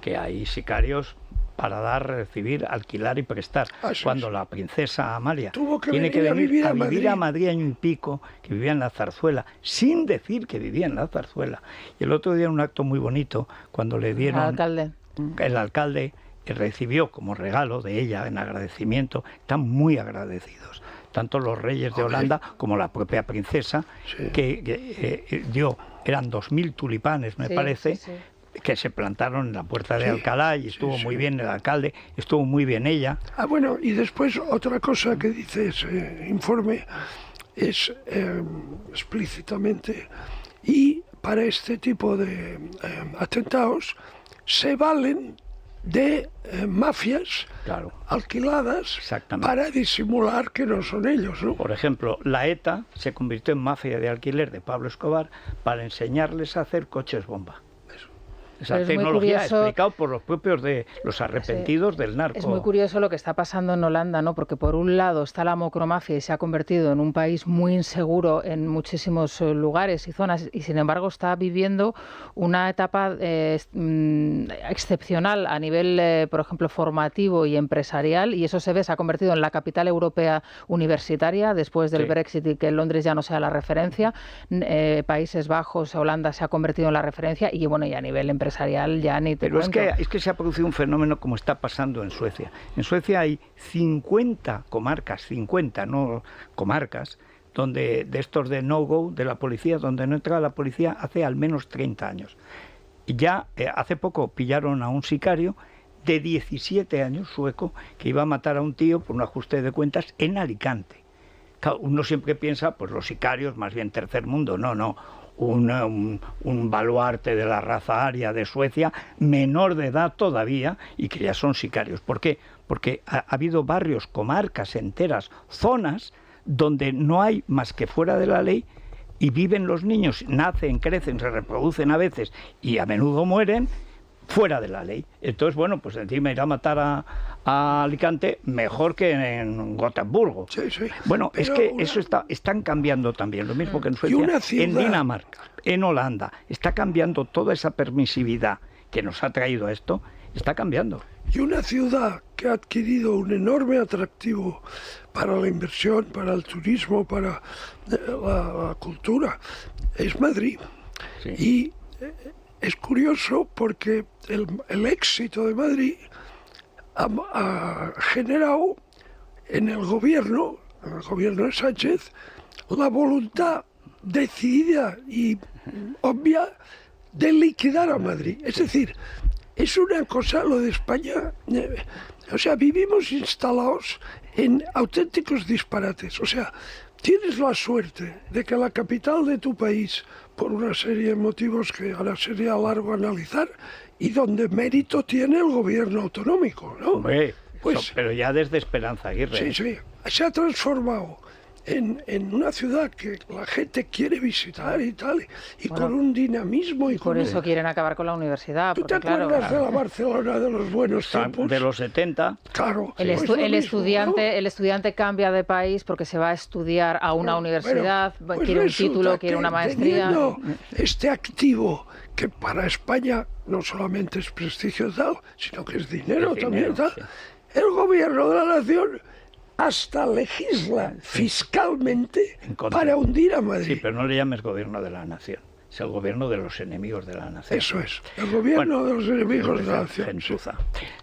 que hay sicarios para dar, recibir, alquilar y prestar. Así Cuando es. la princesa Amalia Tuvo que tiene que venir a venir vivir a a Madrid. Madrid año y pico, que vivía en la Zarzuela, sin decir que vivía en la Zarzuela. Y el otro día un acto muy bonito, cuando le dieron... Alcalde. El alcalde recibió como regalo de ella en agradecimiento, están muy agradecidos, tanto los reyes de Holanda como la propia princesa, Sí. que dio, eran 2.000 tulipanes, me Sí, parece, sí, sí. que se plantaron en la puerta de Sí, Alcalá y sí, estuvo sí. muy bien el alcalde, estuvo muy bien ella. Ah, bueno, y después otra cosa que dice ese informe es explícitamente, y para este tipo de atentados se valen de mafias Claro. alquiladas Exactamente. para disimular que no son ellos, ¿no? Por ejemplo, la ETA se convirtió en mafia de alquiler de Pablo Escobar para enseñarles a hacer coches bomba. Esa tecnología explicado por los propios de los arrepentidos del narco. Es muy curioso lo que está pasando en Holanda, ¿no? Porque por un lado está la macromafia y se ha convertido en un país muy inseguro en muchísimos lugares y zonas, y sin embargo está viviendo una etapa excepcional a nivel, por ejemplo, formativo y empresarial, y eso se ve, se ha convertido en la capital europea universitaria después del Brexit y que Londres ya no sea la referencia. Países Bajos, Holanda se ha convertido en la referencia y bueno, y a nivel empresarial ya ni te cuento. Pero es que se ha producido un fenómeno como está pasando en Suecia. En Suecia hay 50 comarcas, 50 no comarcas, donde de estos de no-go de la policía, donde no entraba la policía hace al menos 30 años. Y ya hace poco pillaron a un sicario de 17 años, sueco, que iba a matar a un tío por un ajuste de cuentas en Alicante. Claro, uno siempre piensa, pues los sicarios, más bien tercer mundo, no. Un baluarte de la raza aria de Suecia, menor de edad todavía, y que ya son sicarios. ¿Por qué? Porque ha habido barrios, comarcas enteras, zonas donde no hay más que fuera de la ley y viven los niños, nacen, crecen, se reproducen a veces y a menudo mueren fuera de la ley. Entonces, bueno, pues encima ir a matar a Alicante mejor que en Gotemburgo. Sí. Bueno, pero es que eso están cambiando también, lo mismo que en Suecia, en Dinamarca, en Holanda. Está cambiando toda esa permisividad que nos ha traído esto, está cambiando. Y una ciudad que ha adquirido un enorme atractivo para la inversión, para el turismo, para la cultura, es Madrid. Sí. Y es curioso porque el éxito de Madrid ha generado en el gobierno de Sánchez, la voluntad decidida y obvia de liquidar a Madrid. Es decir, es una cosa lo de España, o sea, vivimos instalados en auténticos disparates. O sea, tienes la suerte de que la capital de tu país, por una serie de motivos que ahora sería largo analizar, y donde mérito tiene el gobierno autonómico, ¿no? Hombre, pues, pero ya desde Esperanza Aguirre. Sí, se ha transformado en una ciudad que la gente quiere visitar y tal, y bueno, con un dinamismo. Y por eso quieren acabar con la universidad. ¿Tú te acuerdas de la Barcelona de los buenos tiempos? De los 70. Claro. El estudiante cambia de país porque se va a estudiar a una universidad, quiere un título, quiere una maestría. Este activo que para España no solamente es prestigio tal, sino que es dinero también tal. Sí. El gobierno de la nación hasta legisla fiscalmente para hundir a Madrid. Sí, pero no le llames gobierno de la nación. Es el gobierno de los enemigos de la nación. Eso es, el gobierno de los enemigos de la nación.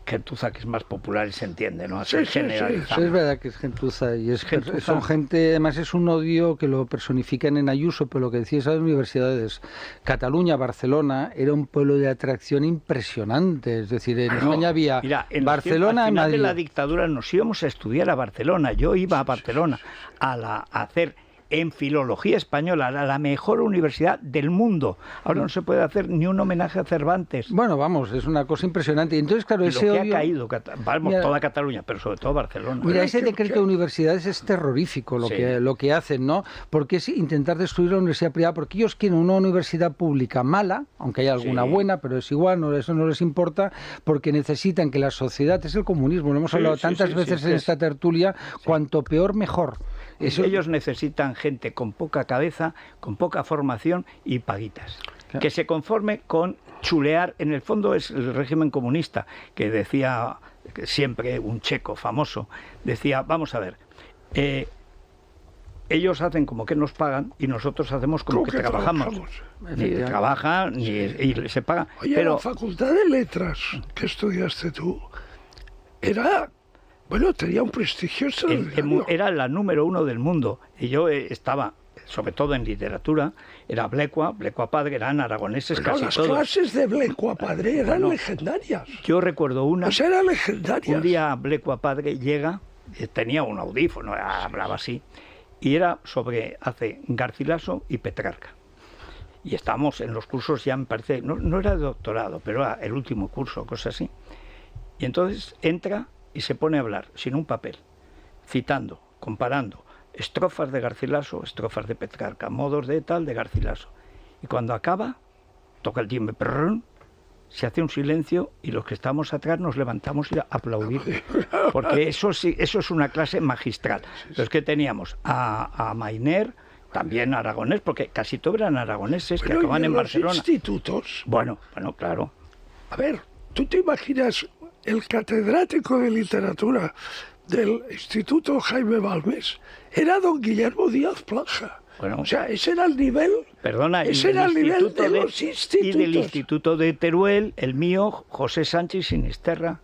Gentuza, que es más popular y se entiende, ¿no? Sí, es verdad que es gentuza y son gente, además es un odio que lo personifican en Ayuso, pero lo que decías a las universidades, Cataluña, Barcelona, era un pueblo de atracción impresionante, es decir, en España había Barcelona y Madrid. Al final de la dictadura nos íbamos a estudiar a Barcelona, yo iba a Barcelona a hacer en filología española, la mejor universidad del mundo. Ahora no se puede hacer ni un homenaje a Cervantes. Bueno, vamos, es una cosa impresionante. Entonces, claro, ese lo que odio... ha caído, toda Cataluña, pero sobre todo Barcelona. Mira, ese decreto de universidades es terrorífico lo que hacen, ¿no? Porque es intentar destruir la universidad privada, porque ellos quieren una universidad pública mala, aunque haya alguna buena, pero es igual, eso no les importa, porque necesitan que la sociedad, es el comunismo, lo hemos hablado tantas veces en esta tertulia, cuanto peor, mejor. Ellos necesitan gente con poca cabeza, con poca formación y paguitas. Claro. Que se conforme con chulear. En el fondo es el régimen comunista, que decía siempre un checo famoso, decía, vamos a ver, ellos hacen como que nos pagan y nosotros hacemos como que trabajamos. Ni trabajan, y se pagan. Oye, pero la Facultad de Letras que estudiaste tú era... Bueno, tenía un prestigio extraordinario. Era la número 1 del mundo. Y yo estaba, sobre todo en literatura, era Blecua Padre, eran aragoneses casi las todos. Las clases de Blecua Padre eran legendarias. Yo recuerdo una... Pues eran legendarias. Un día Blecua Padre llega, tenía un audífono, hablaba así, y era hace Garcilaso y Petrarca. Y estábamos en los cursos, ya me parece, no era de doctorado, pero era el último curso, cosas así. Y entonces entra y se pone a hablar, sin un papel, citando, comparando, estrofas de Garcilaso, estrofas de Petrarca, modos de tal de Garcilaso. Y cuando acaba, toca el timbre, se hace un silencio y los que estamos atrás nos levantamos y aplaudimos. Porque eso sí, eso es una clase magistral. Pero es que teníamos a Mainer, también aragonés, porque casi todos eran aragoneses que acaban en Barcelona. Institutos. Bueno, claro. A ver, ¿tú te imaginas el catedrático de literatura del Instituto Jaime Balmes? Era don Guillermo Díaz Plaja. Bueno, o sea, ese era el nivel. Perdona, ese era el nivel de los institutos. Y del Instituto de Teruel, el mío, José Sánchez Sinisterra.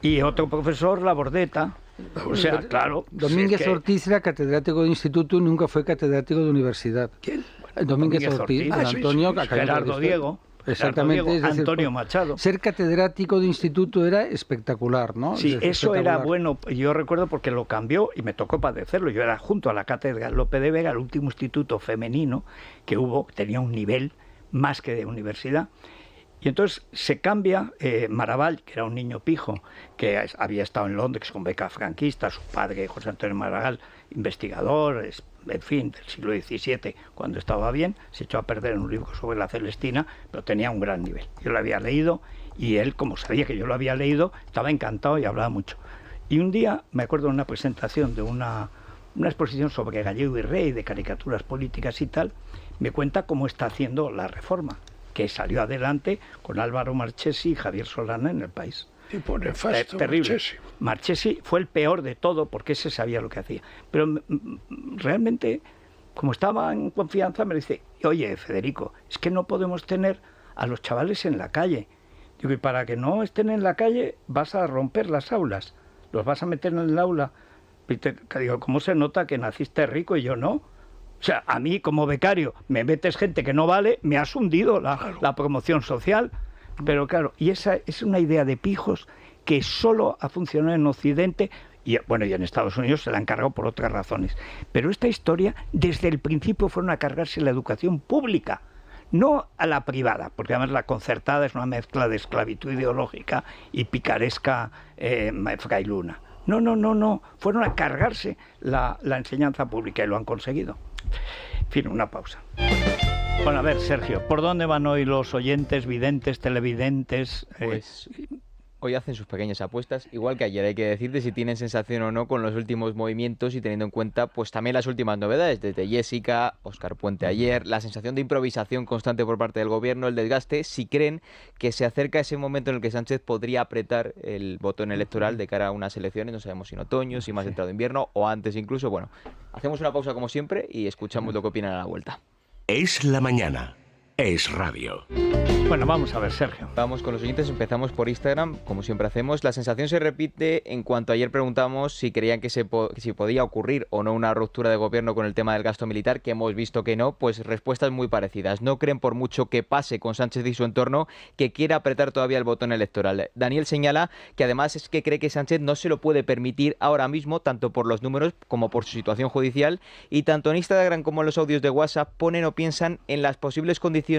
Y otro profesor, Labordeta. O sea, claro. Domínguez Ortiz era catedrático de instituto y nunca fue catedrático de universidad. ¿Quién? Domínguez Ortiz, Antonio Gerardo Diego. Exactamente. Es decir, Antonio Machado. Ser catedrático de instituto era espectacular, ¿no? Sí, eso era bueno. Yo recuerdo porque lo cambió y me tocó padecerlo. Yo era junto a la Cátedra Lope de Vega, el último instituto femenino que hubo, tenía un nivel más que de universidad. Y entonces se cambia Maravall, que era un niño pijo, que había estado en Londres con beca franquista, su padre, José Antonio Maravall, investigador, en fin, del siglo XVII, cuando estaba bien, se echó a perder en un libro sobre la Celestina, pero tenía un gran nivel. Yo lo había leído y él, como sabía que yo lo había leído, estaba encantado y hablaba mucho. Y un día, me acuerdo de una presentación de una exposición sobre Gallego y Rey, de caricaturas políticas y tal, me cuenta cómo está haciendo la reforma, que salió adelante con Álvaro Marchesi y Javier Solana en El País. Tipo nefasto, terrible. Marchesi. Marchesi fue el peor de todo porque ese sabía lo que hacía. Pero realmente, como estaba en confianza, me dice, oye, Federico, es que no podemos tener a los chavales en la calle. Digo, y para que no estén en la calle vas a romper las aulas, los vas a meter en el aula. Digo, ¿cómo se nota que naciste rico y yo no? O sea, a mí como becario me metes gente que no vale, me has hundido la promoción social. Pero claro, y esa es una idea de pijos que solo ha funcionado en Occidente y bueno, y en Estados Unidos se la han cargado por otras razones. Pero esta historia, desde el principio fueron a cargarse la educación pública, no a la privada, porque además la concertada es una mezcla de esclavitud ideológica y picaresca frailuna. No, fueron a cargarse la enseñanza pública y lo han conseguido. En fin, una pausa. Bueno, a ver, Sergio, ¿por dónde van hoy los oyentes, videntes, televidentes? Pues hoy hacen sus pequeñas apuestas, igual que ayer. Hay que decirte si tienen sensación o no con los últimos movimientos y teniendo en cuenta pues también las últimas novedades, desde Jessica, Óscar Puente ayer, la sensación de improvisación constante por parte del gobierno, el desgaste, si creen que se acerca ese momento en el que Sánchez podría apretar el botón electoral de cara a unas elecciones, no sabemos si en otoño, si más entrado invierno o antes incluso. Bueno, hacemos una pausa como siempre y escuchamos lo que opinan a la vuelta. Es la mañana. Es radio. Bueno, vamos a ver, Sergio. Vamos con los oyentes, empezamos por Instagram, como siempre hacemos. La sensación se repite en cuanto ayer preguntamos si creían que si podía ocurrir o no una ruptura de gobierno con el tema del gasto militar, que hemos visto que no, pues respuestas muy parecidas. No creen, por mucho que pase con Sánchez y su entorno, que quiera apretar todavía el botón electoral. Daniel señala que además es que cree que Sánchez no se lo puede permitir ahora mismo, tanto por los números como por su situación judicial, y tanto en Instagram como en los audios de WhatsApp ponen o piensan en las posibles condiciones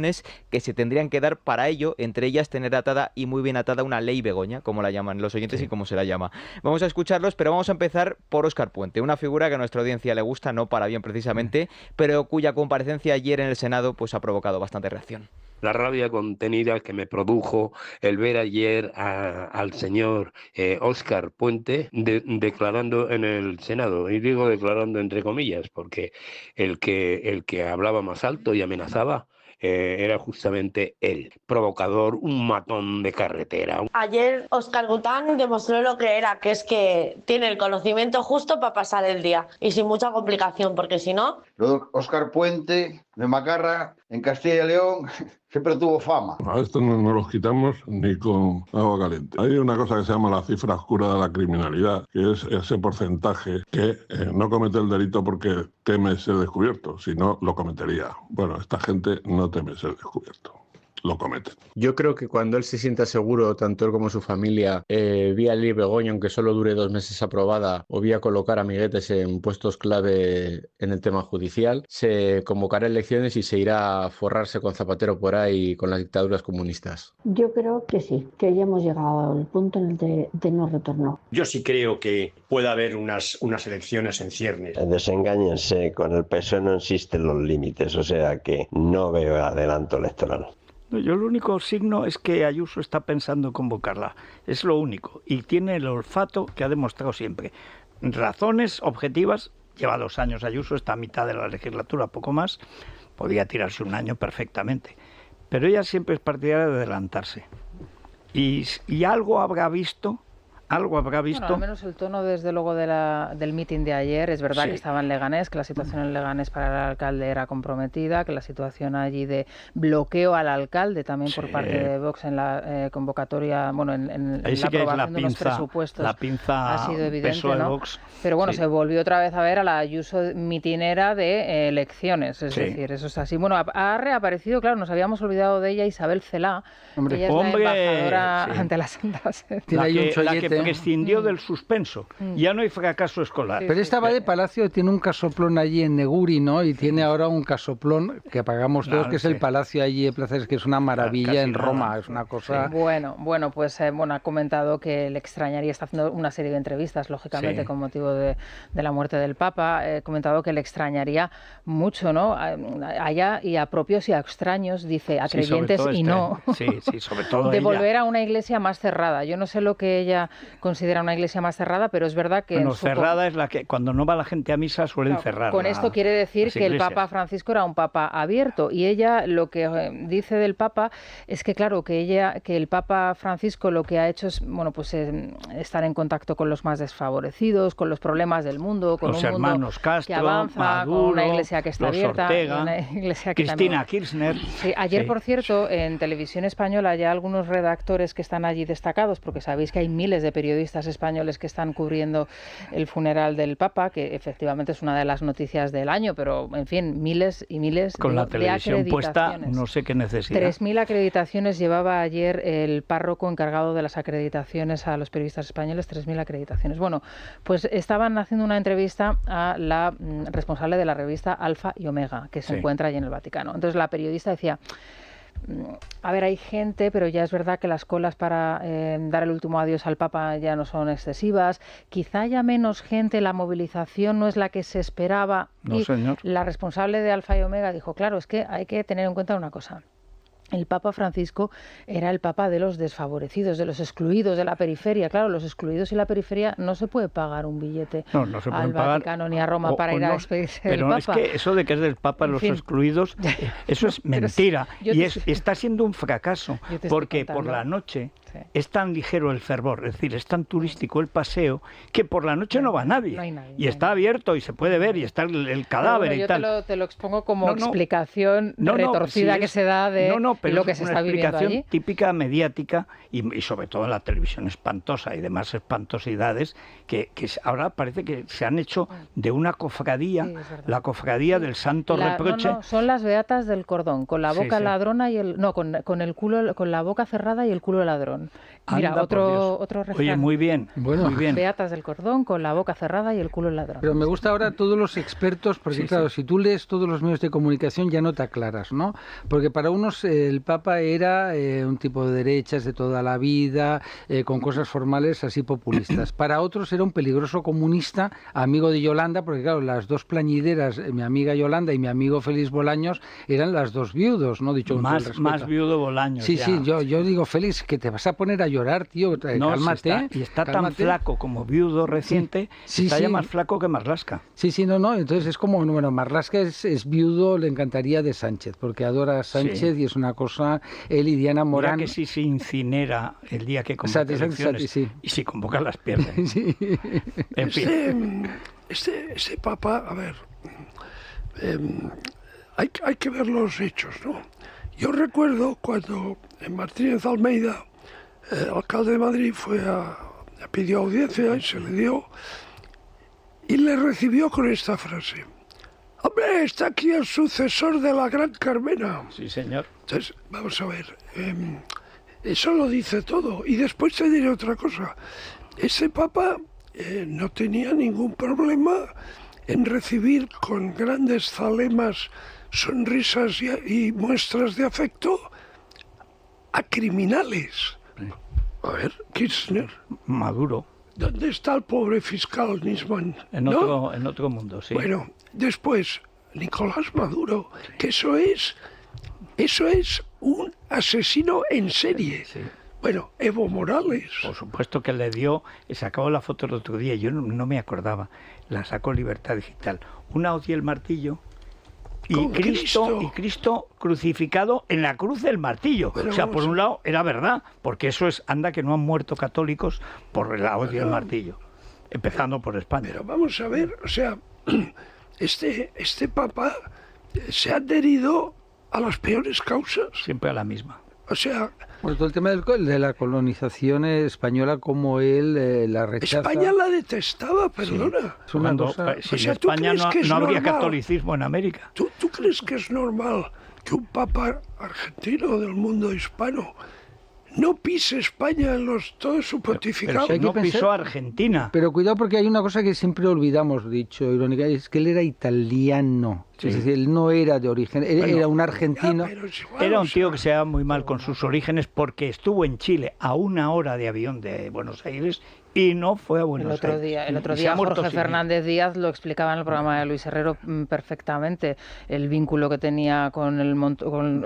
que se tendrían que dar para ello, entre ellas tener atada y muy bien atada una ley Begoña, como la llaman los oyentes y como se la llama. Vamos a escucharlos, pero vamos a empezar por Óscar Puente, una figura que a nuestra audiencia le gusta, no para bien precisamente, pero cuya comparecencia ayer en el Senado pues ha provocado bastante reacción. La rabia contenida que me produjo el ver ayer al señor Óscar Puente declarando en el Senado, y digo declarando entre comillas, porque el que hablaba más alto y amenazaba era justamente él, provocador, un matón de carretera. Ayer Óscar Gután demostró lo que era, que es que tiene el conocimiento justo para pasar el día y sin mucha complicación, porque si no... Óscar Puente de Macarra, en Castilla y León, siempre tuvo fama. A esto no los quitamos ni con agua caliente. Hay una cosa que se llama la cifra oscura de la criminalidad, que es ese porcentaje que no comete el delito porque teme ser descubierto, si no lo cometería. Bueno, esta gente no teme ser descubierto. Lo cometen. Yo creo que cuando él se sienta seguro, tanto él como su familia, vía Ley Begoña, aunque solo dure 2 meses aprobada, o vía colocar amiguetes en puestos clave en el tema judicial, se convocará elecciones y se irá a forrarse con Zapatero por ahí con las dictaduras comunistas. Yo creo que sí, que ya hemos llegado al punto en el de no retorno. Yo sí creo que puede haber unas elecciones en ciernes. Desengáñense, con el PSOE no existen los límites, o sea que no veo adelanto electoral. No, yo el único signo es que Ayuso está pensando en convocarla. Es lo único. Y tiene el olfato que ha demostrado siempre. Razones objetivas. Lleva 2 años Ayuso, está a mitad de la legislatura, poco más. Podría tirarse un año perfectamente. Pero ella siempre es partidaria de adelantarse. Y algo habrá visto. Bueno, al menos el tono, desde luego, del mitin de ayer. Es verdad que estaba en Leganés, que la situación en Leganés para el alcalde era comprometida, que la situación allí de bloqueo al alcalde también por parte de Vox en la convocatoria, bueno, en la aprobación de unos presupuestos, la pinza ha sido evidente, PSOE, ¿no? Vox. Pero bueno, se volvió otra vez a ver a la Ayuso mitinera de elecciones, es decir, eso es así. Bueno, ha reaparecido, claro, nos habíamos olvidado de ella, Isabel Celá. Ella es la embajadora ante las Andas. Tiene ahí un chollete. Prescindió del suspenso. Ya no hay fracaso escolar. Pero esta va de Palacio, tiene un casoplón allí en Neguri, ¿no? Y tiene ahora un casoplón que pagamos todos, que es el Palacio allí de Plaza, que es una maravilla en Roma, es una cosa... Bueno, pues ha comentado que le extrañaría, está haciendo una serie de entrevistas, lógicamente, con motivo de la muerte del Papa, ha comentado que le extrañaría mucho, ¿no? A ella y a propios y a extraños, dice, a creyentes y no. Sí, sobre todo de volver a una iglesia más cerrada. Yo no sé lo que ella considera una iglesia más cerrada, pero es verdad que... Bueno, cerrada es la que cuando no va la gente a misa suelen cerrar. Con esto quiere decir que el Papa Francisco era un Papa abierto, y ella lo que dice del Papa es que, claro, que el Papa Francisco lo que ha hecho es, bueno, pues estar en contacto con los más desfavorecidos, con los problemas del mundo, con los un hermanos mundo Castro, que avanza, Maduro, con una iglesia que está abierta, Ortega, una iglesia que Cristina también... Kirchner. Sí, ayer, por cierto, en Televisión Española ya algunos redactores que están allí destacados, porque sabéis que hay miles de periodistas españoles que están cubriendo el funeral del Papa, que efectivamente es una de las noticias del año, pero en fin, miles y miles con la televisión puesta, no sé qué necesidad. 3.000 acreditaciones llevaba ayer el párroco encargado de las acreditaciones a los periodistas españoles, 3.000 acreditaciones. Bueno, pues estaban haciendo una entrevista a la responsable de la revista Alfa y Omega, que se encuentra allí en el Vaticano. Entonces la periodista decía: a ver, hay gente, pero ya es verdad que las colas para dar el último adiós al Papa ya no son excesivas. Quizá haya menos gente, la movilización no es la que se esperaba. No, y señor. La responsable de Alfa y Omega dijo, claro, es que hay que tener en cuenta una cosa. El Papa Francisco era el Papa de los desfavorecidos, de los excluidos, de la periferia. Claro, los excluidos y la periferia no se puede pagar un billete al Vaticano ni a Roma para ir a despedirse del Papa. Pero es que eso de que es del Papa los excluidos, eso es mentira. Y está siendo un fracaso, porque por la noche es tan ligero el fervor, es decir, es tan turístico el paseo, que por la noche no va nadie. No hay nadie, y está abierto y se puede ver, y está el cadáver y tal. Yo te lo expongo como explicación retorcida que se da de... Pero lo que se está viviendo allí. Es una explicación típica mediática y sobre todo en la televisión espantosa y demás espantosidades que ahora parece que se han hecho de una cofradía, la cofradía del Santo Reproche. No, son las beatas del cordón, con la boca ladrona y con el culo, con la boca cerrada y el culo ladrón. Mira, Anda, otro refrán. Oye, muy bien, muy bien. Beatas del cordón, con la boca cerrada y el culo ladrón. Pero me gusta ahora todos los expertos, porque claro, si tú lees todos los medios de comunicación ya no te aclaras, ¿no? Porque para unos el Papa era un tipo de derechas de toda la vida, con cosas formales así populistas. Para otros era un peligroso comunista, amigo de Yolanda, porque claro, las dos plañideras, mi amiga Yolanda y mi amigo Félix Bolaños, eran las dos viudos, ¿no? Dicho más viudo Bolaños. Sí, yo digo, Félix, que te vas a poner a llorar, tío, cálmate. Y está tan flaco como viudo reciente, está ya más flaco que Marlaska. No, entonces es como, bueno, Marlaska es viudo, le encantaría de Sánchez, porque adora a Sánchez y es una cosa, él y Diana Morán... Mira que si se incinera el día que convoca elecciones, y si convoca las pierde. En fin. Este Papa, a ver, hay que ver los hechos, ¿no? Yo recuerdo cuando Martínez Almeida, alcalde de Madrid, pidió audiencia y se le dio, y le recibió con esta frase: ¡hombre, está aquí el sucesor de la gran Carmena! Sí, señor. Entonces, vamos a ver, eso lo dice todo. Y después te diré otra cosa. Ese Papa no tenía ningún problema en recibir con grandes zalemas, sonrisas y muestras de afecto a criminales. A ver, Kirchner. Maduro. ¿Dónde está el pobre fiscal Nisman? En otro mundo, sí. Bueno, después, Nicolás Maduro, que eso es Eso es un asesino en serie. Sí. Bueno, Evo Morales. Por supuesto que le dio, sacó la foto el otro día, yo no me acordaba, la sacó Libertad Digital. Una hoz y el martillo, y Cristo crucificado en la cruz del martillo. Pero o sea, por un lado era verdad, porque eso es, anda que no han muerto católicos por la hoz y el martillo, empezando por España. Pero vamos a ver, o sea, este Papa se ha adherido a las peores causas. Siempre a la misma. O sea... Bueno, todo el tema de la colonización española, como él la rechaza. España la detestaba, perdona. Sí. Es una cosa... Si o sea, en España no habría catolicismo en América. ¿Tú crees que es normal que un papa argentino del mundo hispano no pise España en todo su pontificado? Pero no pisó Argentina. Pero cuidado, porque hay una cosa que siempre olvidamos, dicho irónica, es que él era italiano. Sí. Es decir, él no era de origen, él era un argentino. Era un tío que se daba muy mal con sus orígenes porque estuvo en Chile a 1 hora de avión de Buenos Aires y no fue a Buenos Aires. El otro día Jorge Fernández Díaz lo explicaba en el programa de Luis Herrero perfectamente, el vínculo que tenía con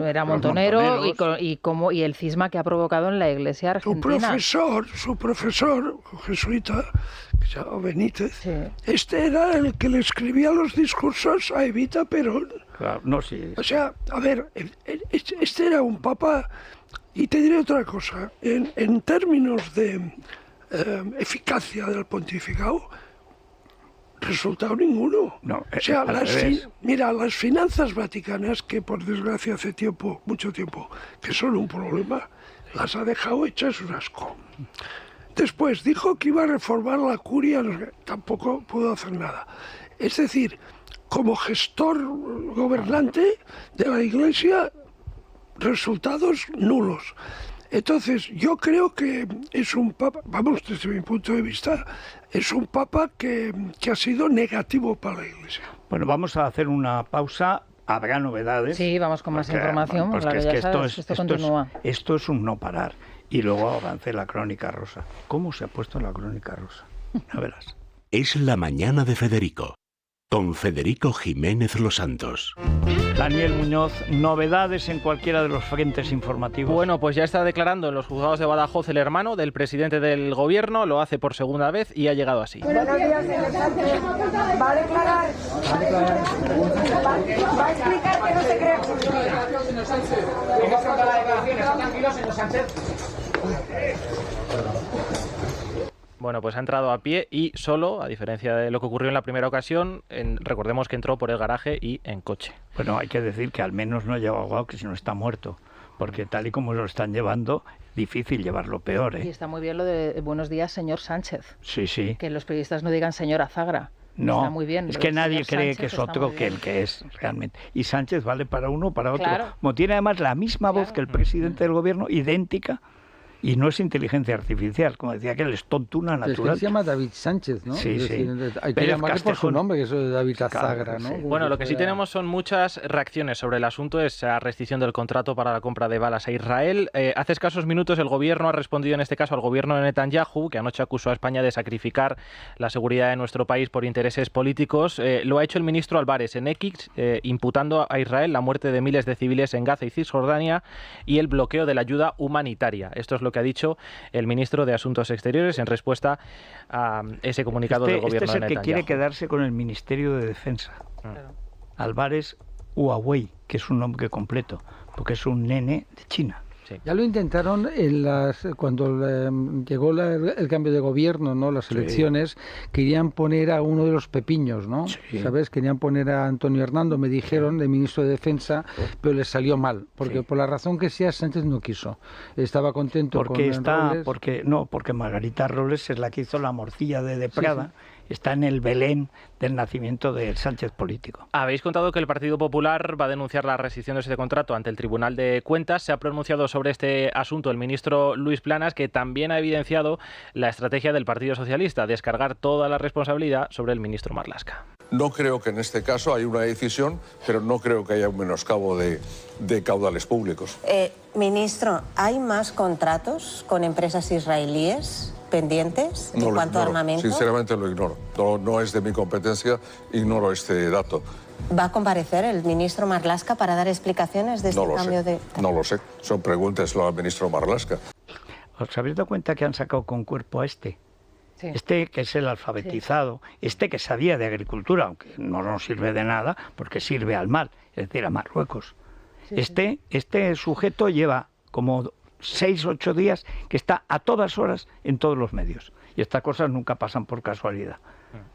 era montonero y el cisma que ha provocado en la Iglesia argentina. Su profesor jesuita, que se llama Benítez, sí. Este era el que le escribía los discursos a Evita Perón. Claro, no, sí. O sea, a ver, este era un papa, y te diré otra cosa, en términos de eficacia del pontificado, resultado ninguno. No, o sea, mira, las finanzas vaticanas, que por desgracia hace mucho tiempo, que son un problema, las ha dejado hechas un asco. Después dijo que iba a reformar la curia, tampoco pudo hacer nada. Es decir, como gestor gobernante de la Iglesia, resultados nulos. Entonces, yo creo que es un papa, vamos, desde mi punto de vista, es un papa que ha sido negativo para la Iglesia. Bueno, vamos a hacer una pausa. Habrá novedades. Sí, vamos con más información. Pues claro, esto continúa. Esto es un no parar. Y luego avance la Crónica Rosa. ¿Cómo se ha puesto la Crónica Rosa? A verás. Es la mañana de Federico, con Federico Jiménez Los Santos. Daniel Muñoz, novedades en cualquiera de los frentes informativos. Bueno, pues ya está declarando en los juzgados de Badajoz el hermano del presidente del gobierno, lo hace por segunda vez y ha llegado así. Buenos días, señor Sánchez. ¿Va a declarar? ¿Va a explicar que no se cree? ¿Cómo afronta la declaración? ¿Está tranquilo, señor Sánchez? Bueno, pues ha entrado a pie y solo, a diferencia de lo que ocurrió en la primera ocasión, recordemos que entró por el garaje y en coche. Bueno, hay que decir que al menos no lleva ahogado, que si no está muerto, porque tal y como lo están llevando, difícil llevarlo peor, ¿eh? Y está muy bien lo de buenos días, señor Sánchez. Sí, sí. Que los periodistas no digan señora Zagra. No, está muy bien, es que nadie cree que es otro que el que es realmente. Y Sánchez vale para uno o para otro. Claro. Como tiene además la misma voz que el presidente del gobierno, idéntica, y no es inteligencia artificial, como decía que él es tontuna natural. Él se llama David Sánchez, ¿no? Sí, es sí. Decir, hay que llamarle por su nombre, que eso es David Azagra, ¿no? Sí. Bueno, lo que sí tenemos son muchas reacciones sobre el asunto, esa rescisión del contrato para la compra de balas a Israel. Hace escasos minutos el gobierno ha respondido en este caso al gobierno de Netanyahu, que anoche acusó a España de sacrificar la seguridad de nuestro país por intereses políticos. Lo ha hecho el ministro Álvarez en X, imputando a Israel la muerte de miles de civiles en Gaza y Cisjordania y el bloqueo de la ayuda humanitaria. Esto es lo que ha dicho el ministro de Asuntos Exteriores en respuesta a ese comunicado del gobierno de Netanyahu. Este es el que quiere quedarse con el Ministerio de Defensa. Álvarez Huawei, que es un nombre completo, porque es un nene de China. Sí. Ya lo intentaron cuando llegó el cambio de gobierno, ¿no? Las elecciones, querían poner a uno de los pepiños, ¿no? Sí. ¿Sabes? Querían poner a Antonio Hernando, me dijeron, de ministro de Defensa, pero les salió mal, porque por la razón que sea Sánchez no quiso. Estaba contento porque con Robles. Porque Margarita Robles es la que hizo la morcilla de Prada. Sí. Está en el Belén del nacimiento del Sánchez político. Habéis contado que el Partido Popular va a denunciar la rescisión de ese contrato ante el Tribunal de Cuentas. Se ha pronunciado sobre este asunto el ministro Luis Planas, que también ha evidenciado la estrategia del Partido Socialista, descargar toda la responsabilidad sobre el ministro Marlaska. No creo que en este caso haya una decisión, pero no creo que haya un menoscabo de caudales públicos. Ministro, ¿hay más contratos con empresas israelíes? pendientes en cuanto a armamento? Sinceramente lo ignoro. No es de mi competencia, ignoro este dato. ¿Va a comparecer el ministro Marlaska para dar explicaciones de este cambio de...? No lo sé. Son preguntas al ministro Marlaska. ¿Os habéis dado cuenta que han sacado con cuerpo a este? Sí. Este que es el alfabetizado, este que sabía de agricultura, aunque no nos sirve de nada, porque sirve al mal, es decir, a Marruecos. Sí, este sujeto lleva como 6 o 8 días que está a todas horas en todos los medios. Y estas cosas nunca pasan por casualidad.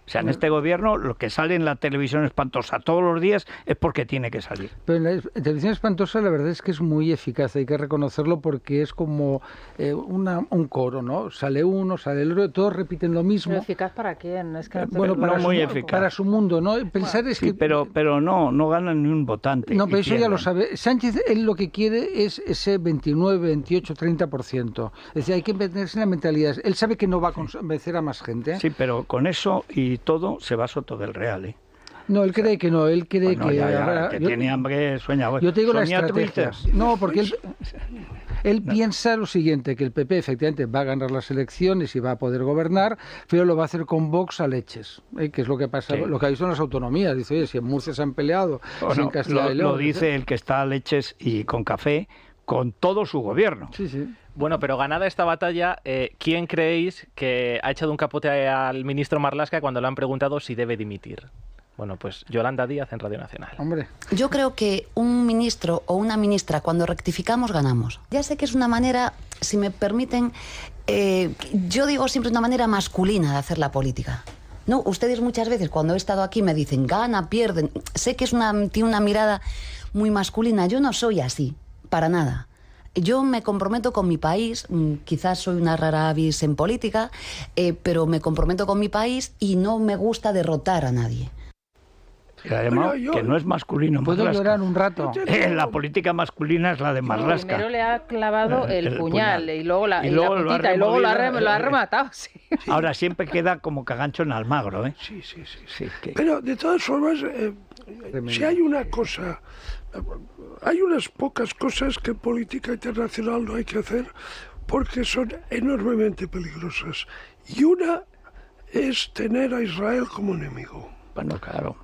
O sea, en este gobierno lo que sale en la televisión espantosa todos los días es porque tiene que salir. Pero en la televisión espantosa la verdad es que es muy eficaz, hay que reconocerlo porque es como un coro, ¿no? Sale uno, sale el otro, todos repiten lo mismo. ¿Pero eficaz para quién? Es que bueno, para, no muy eficaz. Para su mundo, ¿no? Pensar es que... Pero no ganan ni un votante. No, pero eso ya lo sabe. Sánchez, él lo que quiere es ese 29, 28, 30%. Es decir, hay que meterse en la mentalidad. Él sabe que no va a convencer a más gente. Sí, pero con eso y todo se va Soto del Real, ¿eh? No, él cree que no, él cree que tiene hambre, sueña. Yo te digo la estrategia. No, porque él piensa lo siguiente, que el PP efectivamente va a ganar las elecciones y va a poder gobernar, pero lo va a hacer con Vox a leches, que es lo que pasa, lo que ha visto en las autonomías. Dice, oye, si en Murcia se han peleado, si en Castilla y León... Lo dice el que está a leches y con café, con todo su gobierno. Sí, sí. Bueno, pero ganada esta batalla, ¿quién creéis que ha echado un capote al ministro Marlaska cuando le han preguntado si debe dimitir? Bueno, pues Yolanda Díaz en Radio Nacional. Hombre. Yo creo que un ministro o una ministra, cuando rectificamos, ganamos. Ya sé que es una manera, si me permiten, yo digo siempre una manera masculina de hacer la política. No, ustedes muchas veces cuando he estado aquí me dicen, gana, pierden. Sé que tiene una mirada muy masculina. Yo no soy así, para nada. Yo me comprometo con mi país, quizás soy una rara avis en política, pero me comprometo con mi país y no me gusta derrotar a nadie. Además, que no es masculino. ¿Puedo llorar un rato? La política masculina es la de Marlaska. Primero le ha clavado el puñal y luego la puntita y luego lo ha rematado. Sí. Ahora siempre queda como cagancho en Almagro, ¿eh? Sí. Pero de todas formas, si hay una cosa... Hay unas pocas cosas que en política internacional no hay que hacer porque son enormemente peligrosas. Y una es tener a Israel como enemigo. Bueno, claro.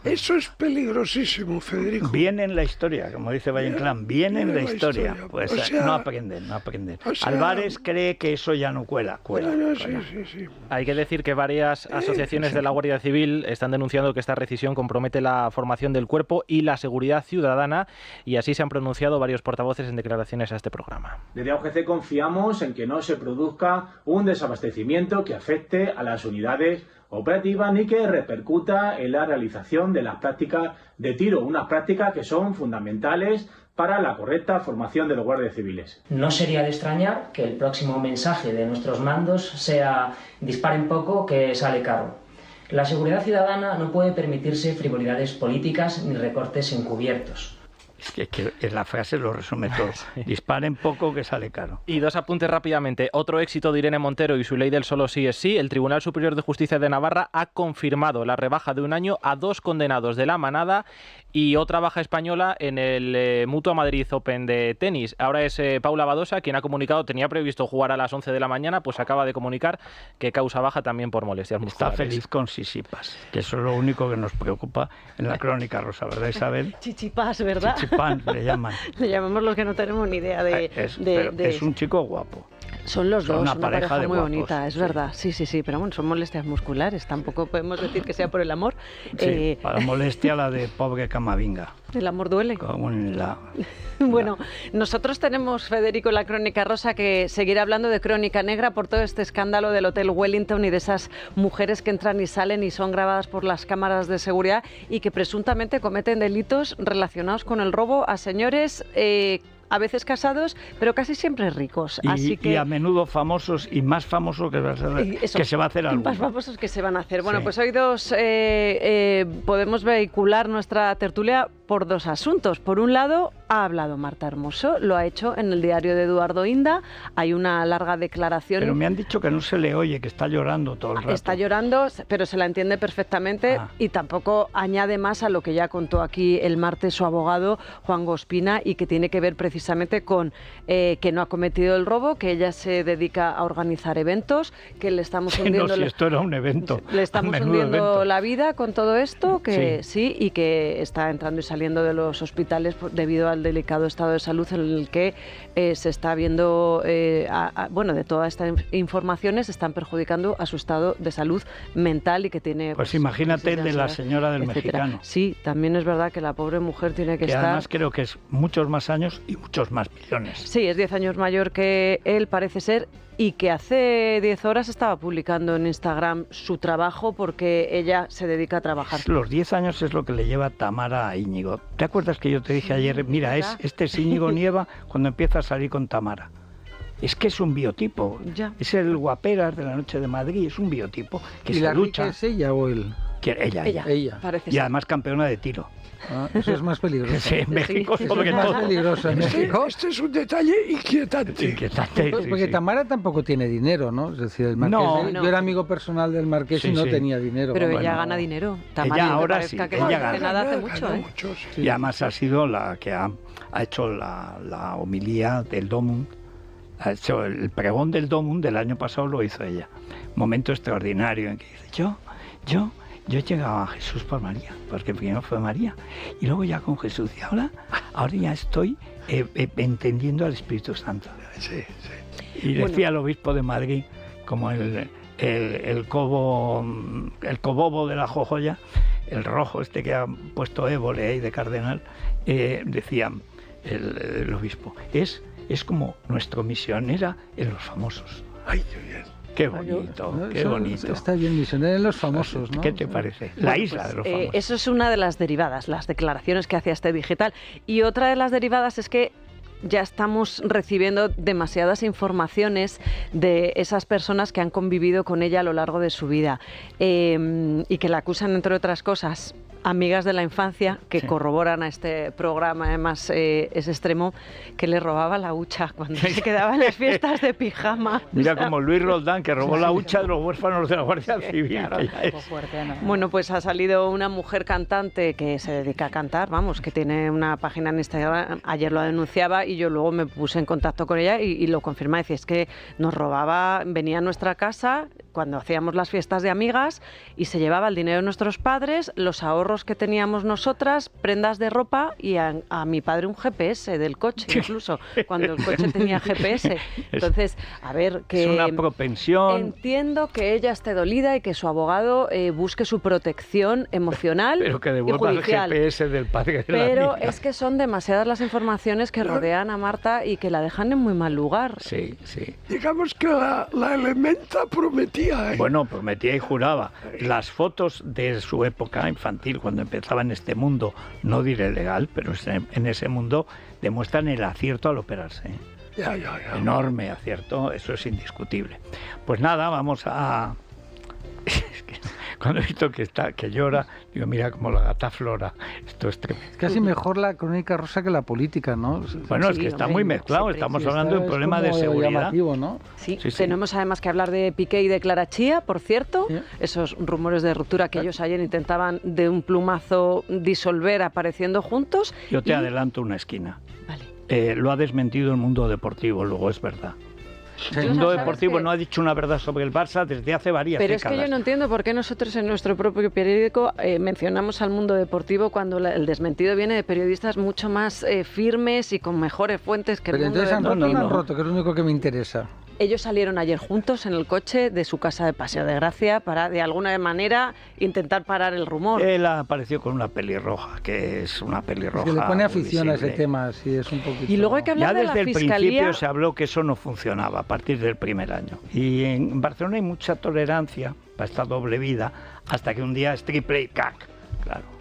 Eso es peligrosísimo, Federico. Viene en la historia, como dice Valle Inclán, viene en la historia. Pues no aprenden. Álvarez cree que eso ya no cuela. Sí. Hay que decir que varias asociaciones de la Guardia Civil están denunciando que esta rescisión compromete la formación del cuerpo y la seguridad ciudadana, y así se han pronunciado varios portavoces en declaraciones a este programa. Desde AUGC confiamos en que no se produzca un desabastecimiento que afecte a las unidades operativa ni que repercuta en la realización de las prácticas de tiro, unas prácticas que son fundamentales para la correcta formación de los guardias civiles. No sería de extrañar que el próximo mensaje de nuestros mandos sea disparen poco que sale caro. La seguridad ciudadana no puede permitirse frivolidades políticas ni recortes encubiertos. Es que la frase lo resume todo. Disparen poco que sale caro. Y dos apuntes rápidamente. Otro éxito de Irene Montero y su ley del solo sí es sí. El Tribunal Superior de Justicia de Navarra ha confirmado la rebaja de 1 año a 2 condenados de la manada y otra baja española en el Mutua Madrid Open de tenis. Ahora es Paula Badosa quien ha comunicado, tenía previsto jugar a las 11 de la mañana, pues acaba de comunicar que causa baja también por molestias musculares. Está feliz con Sisipas, que eso es lo único que nos preocupa en la crónica rosa, ¿verdad, Isabel? Chichipas, ¿verdad? Chichipán le llaman. Le llamamos los que no tenemos ni idea es un chico guapo. Son los dos, una pareja muy guapos, bonita, es verdad. Sí, pero bueno, son molestias musculares, tampoco podemos decir que sea por el amor. Sí, para molestia la de pobre Camavinga. El amor duele. Bueno, nosotros tenemos, Federico, la Crónica Rosa, que seguir hablando de Crónica Negra por todo este escándalo del Hotel Wellington y de esas mujeres que entran y salen y son grabadas por las cámaras de seguridad y que presuntamente cometen delitos relacionados con el robo a señores a veces casados, pero casi siempre ricos. Y a menudo famosos y más famosos que se va a hacer alguno. Más famosos que se van a hacer. Bueno, pues hoy podemos vehicular nuestra tertulia por dos asuntos. Por un lado, ha hablado Marta Hermoso, lo ha hecho en el diario de Eduardo Inda. Hay una larga declaración. Pero me han dicho que no se le oye, que está llorando todo el rato. Está llorando, pero se la entiende perfectamente y tampoco añade más a lo que ya contó aquí el martes su abogado Juan Gospina, y que tiene que ver precisamente con que no ha cometido el robo, que ella se dedica a organizar eventos, que le estamos hundiendo... No, si esto era un evento. Le estamos hundiendo la vida con todo esto, que sí, y que está entrando y saliendo de los hospitales debido al delicado estado de salud en el que se está viendo, bueno, de todas estas informaciones están perjudicando a su estado de salud mental y que tiene... Pues imagínate el de la señora del mexicano. Sí, también es verdad que la pobre mujer tiene que estar... además creo que es muchos más años y muchos más millones. Sí, es 10 años mayor que él, parece ser, y que hace 10 horas estaba publicando en Instagram su trabajo porque ella se dedica a trabajar. Los 10 años es lo que le lleva Tamara a Íñigo. ¿Te acuerdas que yo te dije ayer, mira, este es Íñigo Nieva cuando empieza a salir con Tamara? Es que es un biotipo. Ya. Es el guaperas de la noche de Madrid, es un biotipo que ¿Y se la lucha. ¿Es ella o él? Ella. Parece y además campeona de tiro. Eso es más peligroso. Sí, en México sobre es todo. más peligroso en México. Este es un detalle inquietante. Porque Tamara tampoco tiene dinero, ¿no? Es decir, el Marqués, yo era amigo personal del Marqués y no tenía dinero. Pero ella gana dinero. Tamara, ella ahora sí, que ella gana. nada hace mucho, Y además ha sido la que ha hecho la homilía del Domum. Ha hecho el pregón del Domum del año pasado, lo hizo ella. Momento extraordinario en que dice, yo llegaba a Jesús por María, porque primero fue María, y luego ya con Jesús, y ahora ya estoy entendiendo al Espíritu Santo. Sí. Y decía el obispo de Madrid, como el cobobo de la Jojoya, el rojo este que ha puesto Évole ahí de cardenal, decía el obispo, es como nuestro misionera en los famosos. Ay, qué bien. Qué bonito, qué bonito. Está bien, misionera en los famosos, ¿no? ¿Qué te parece? La isla de los famosos. Eso es una de las derivadas, las declaraciones que hacía este digital. Y otra de las derivadas es que ya estamos recibiendo demasiadas informaciones de esas personas que han convivido con ella a lo largo de su vida y que la acusan, entre otras cosas, amigas de la infancia, que corroboran a este programa, además es extremo, que le robaba la hucha cuando se quedaba en las fiestas de pijama. Mira, como Luis Roldán, que robó la hucha de los huérfanos de la Guardia Civil. Claro, fuerte, ¿no? Bueno, pues ha salido una mujer cantante que se dedica a cantar, vamos, que tiene una página en Instagram, ayer lo denunciaba y yo luego me puse en contacto con ella y lo confirma, decía, es que nos robaba, venía a nuestra casa cuando hacíamos las fiestas de amigas y se llevaba el dinero de nuestros padres, los ahorros que teníamos nosotras, prendas de ropa y a mi padre un GPS del coche, incluso cuando el coche tenía GPS. Entonces, a ver, que... Es una propensión. Entiendo que ella esté dolida y que su abogado busque su protección emocional pero que devuelva el GPS del padre de la Pero niña. es que son demasiadas las informaciones que rodean a Marta y que la dejan en muy mal lugar. Sí. Digamos que la elementa prometía. Bueno, prometía y juraba. Las fotos de su época infantil, cuando empezaba en este mundo, no diré legal, pero en ese mundo demuestran el acierto al operarse. Ya. Enorme acierto, eso es indiscutible. Pues nada, vamos a... Cuando he visto que llora, digo, mira como la gata Flora, esto es tremendo. Es casi mejor la crónica rosa que la política, ¿no? Bueno, sí, es que está muy mezclado, estamos hablando de un problema de seguridad. ¿No? Sí, tenemos además que hablar de Piqué y de Clara Chía, por cierto, esos rumores de ruptura que ellos ayer intentaban de un plumazo disolver apareciendo juntos. Yo te adelanto una esquina. Vale. Lo ha desmentido el Mundo Deportivo, luego es verdad. El Mundo Deportivo no ha dicho una verdad sobre el Barça desde hace varias décadas. Pero es que yo no entiendo por qué nosotros en nuestro propio periódico mencionamos al Mundo Deportivo cuando el desmentido viene de periodistas mucho más firmes y con mejores fuentes que el Mundo Deportivo. Pero entonces han roto, que es lo único que me interesa. Ellos salieron ayer juntos en el coche de su casa de Paseo de Gracia para, de alguna manera, intentar parar el rumor. Él apareció con una pelirroja, que es una pelirroja. Es que le pone afición a ese tema, sí, es un poquito... Y luego hay que hablar de la Fiscalía. Ya desde el principio se habló que eso no funcionaba a partir del primer año. Y en Barcelona hay mucha tolerancia para esta doble vida, hasta que un día es triple y cac, claro.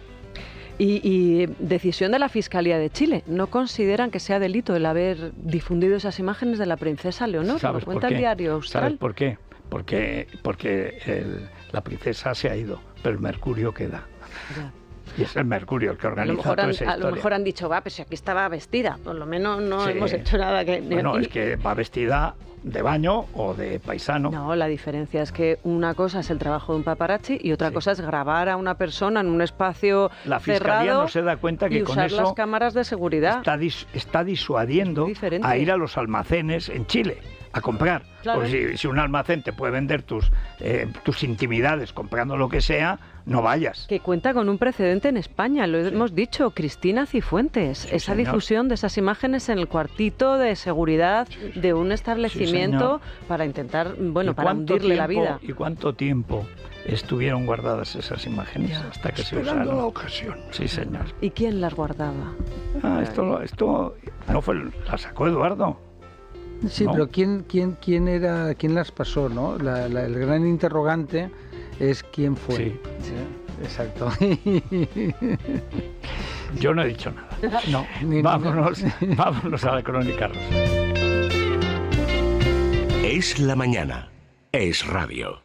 Y decisión de la Fiscalía de Chile. No consideran que sea delito el haber difundido esas imágenes de la princesa Leonor. Lo cuenta el diario Austral. ¿Sabes por qué? Porque la princesa se ha ido, pero el mercurio queda. Ya. Y es el Mercurio el que organiza toda esa historia. A lo mejor han dicho, va, pero si aquí estaba vestida, por lo menos no Sí. hemos hecho nada que... Bueno, es que va vestida de baño o de paisano. No, la diferencia es que una cosa es el trabajo de un paparazzi y otra cosa es grabar a una persona en un espacio La Fiscalía cerrado no se da cuenta que y con usar eso las cámaras de seguridad. está disuadiendo a ir a los almacenes en Chile a comprar. Claro. Pues si un almacén te puede vender tus intimidades comprando lo que sea, no vayas. Que cuenta con un precedente en España, lo hemos dicho, Cristina Cifuentes. Esa señor. difusión de esas imágenes en el cuartito de seguridad de un establecimiento para intentar, bueno, para hundirle la vida. ¿Y cuánto tiempo estuvieron guardadas esas imágenes hasta que se Esperando usaron? la ocasión. Sí, señor. ¿Y quién las guardaba? Esto no fue, la sacó Eduardo. Sí, ¿no? pero ¿quién las pasó, no? El gran interrogante es quién fue. Sí. Exacto. Yo no he dicho nada. No, vámonos a la Crónica Rosa. Es la mañana. Es radio.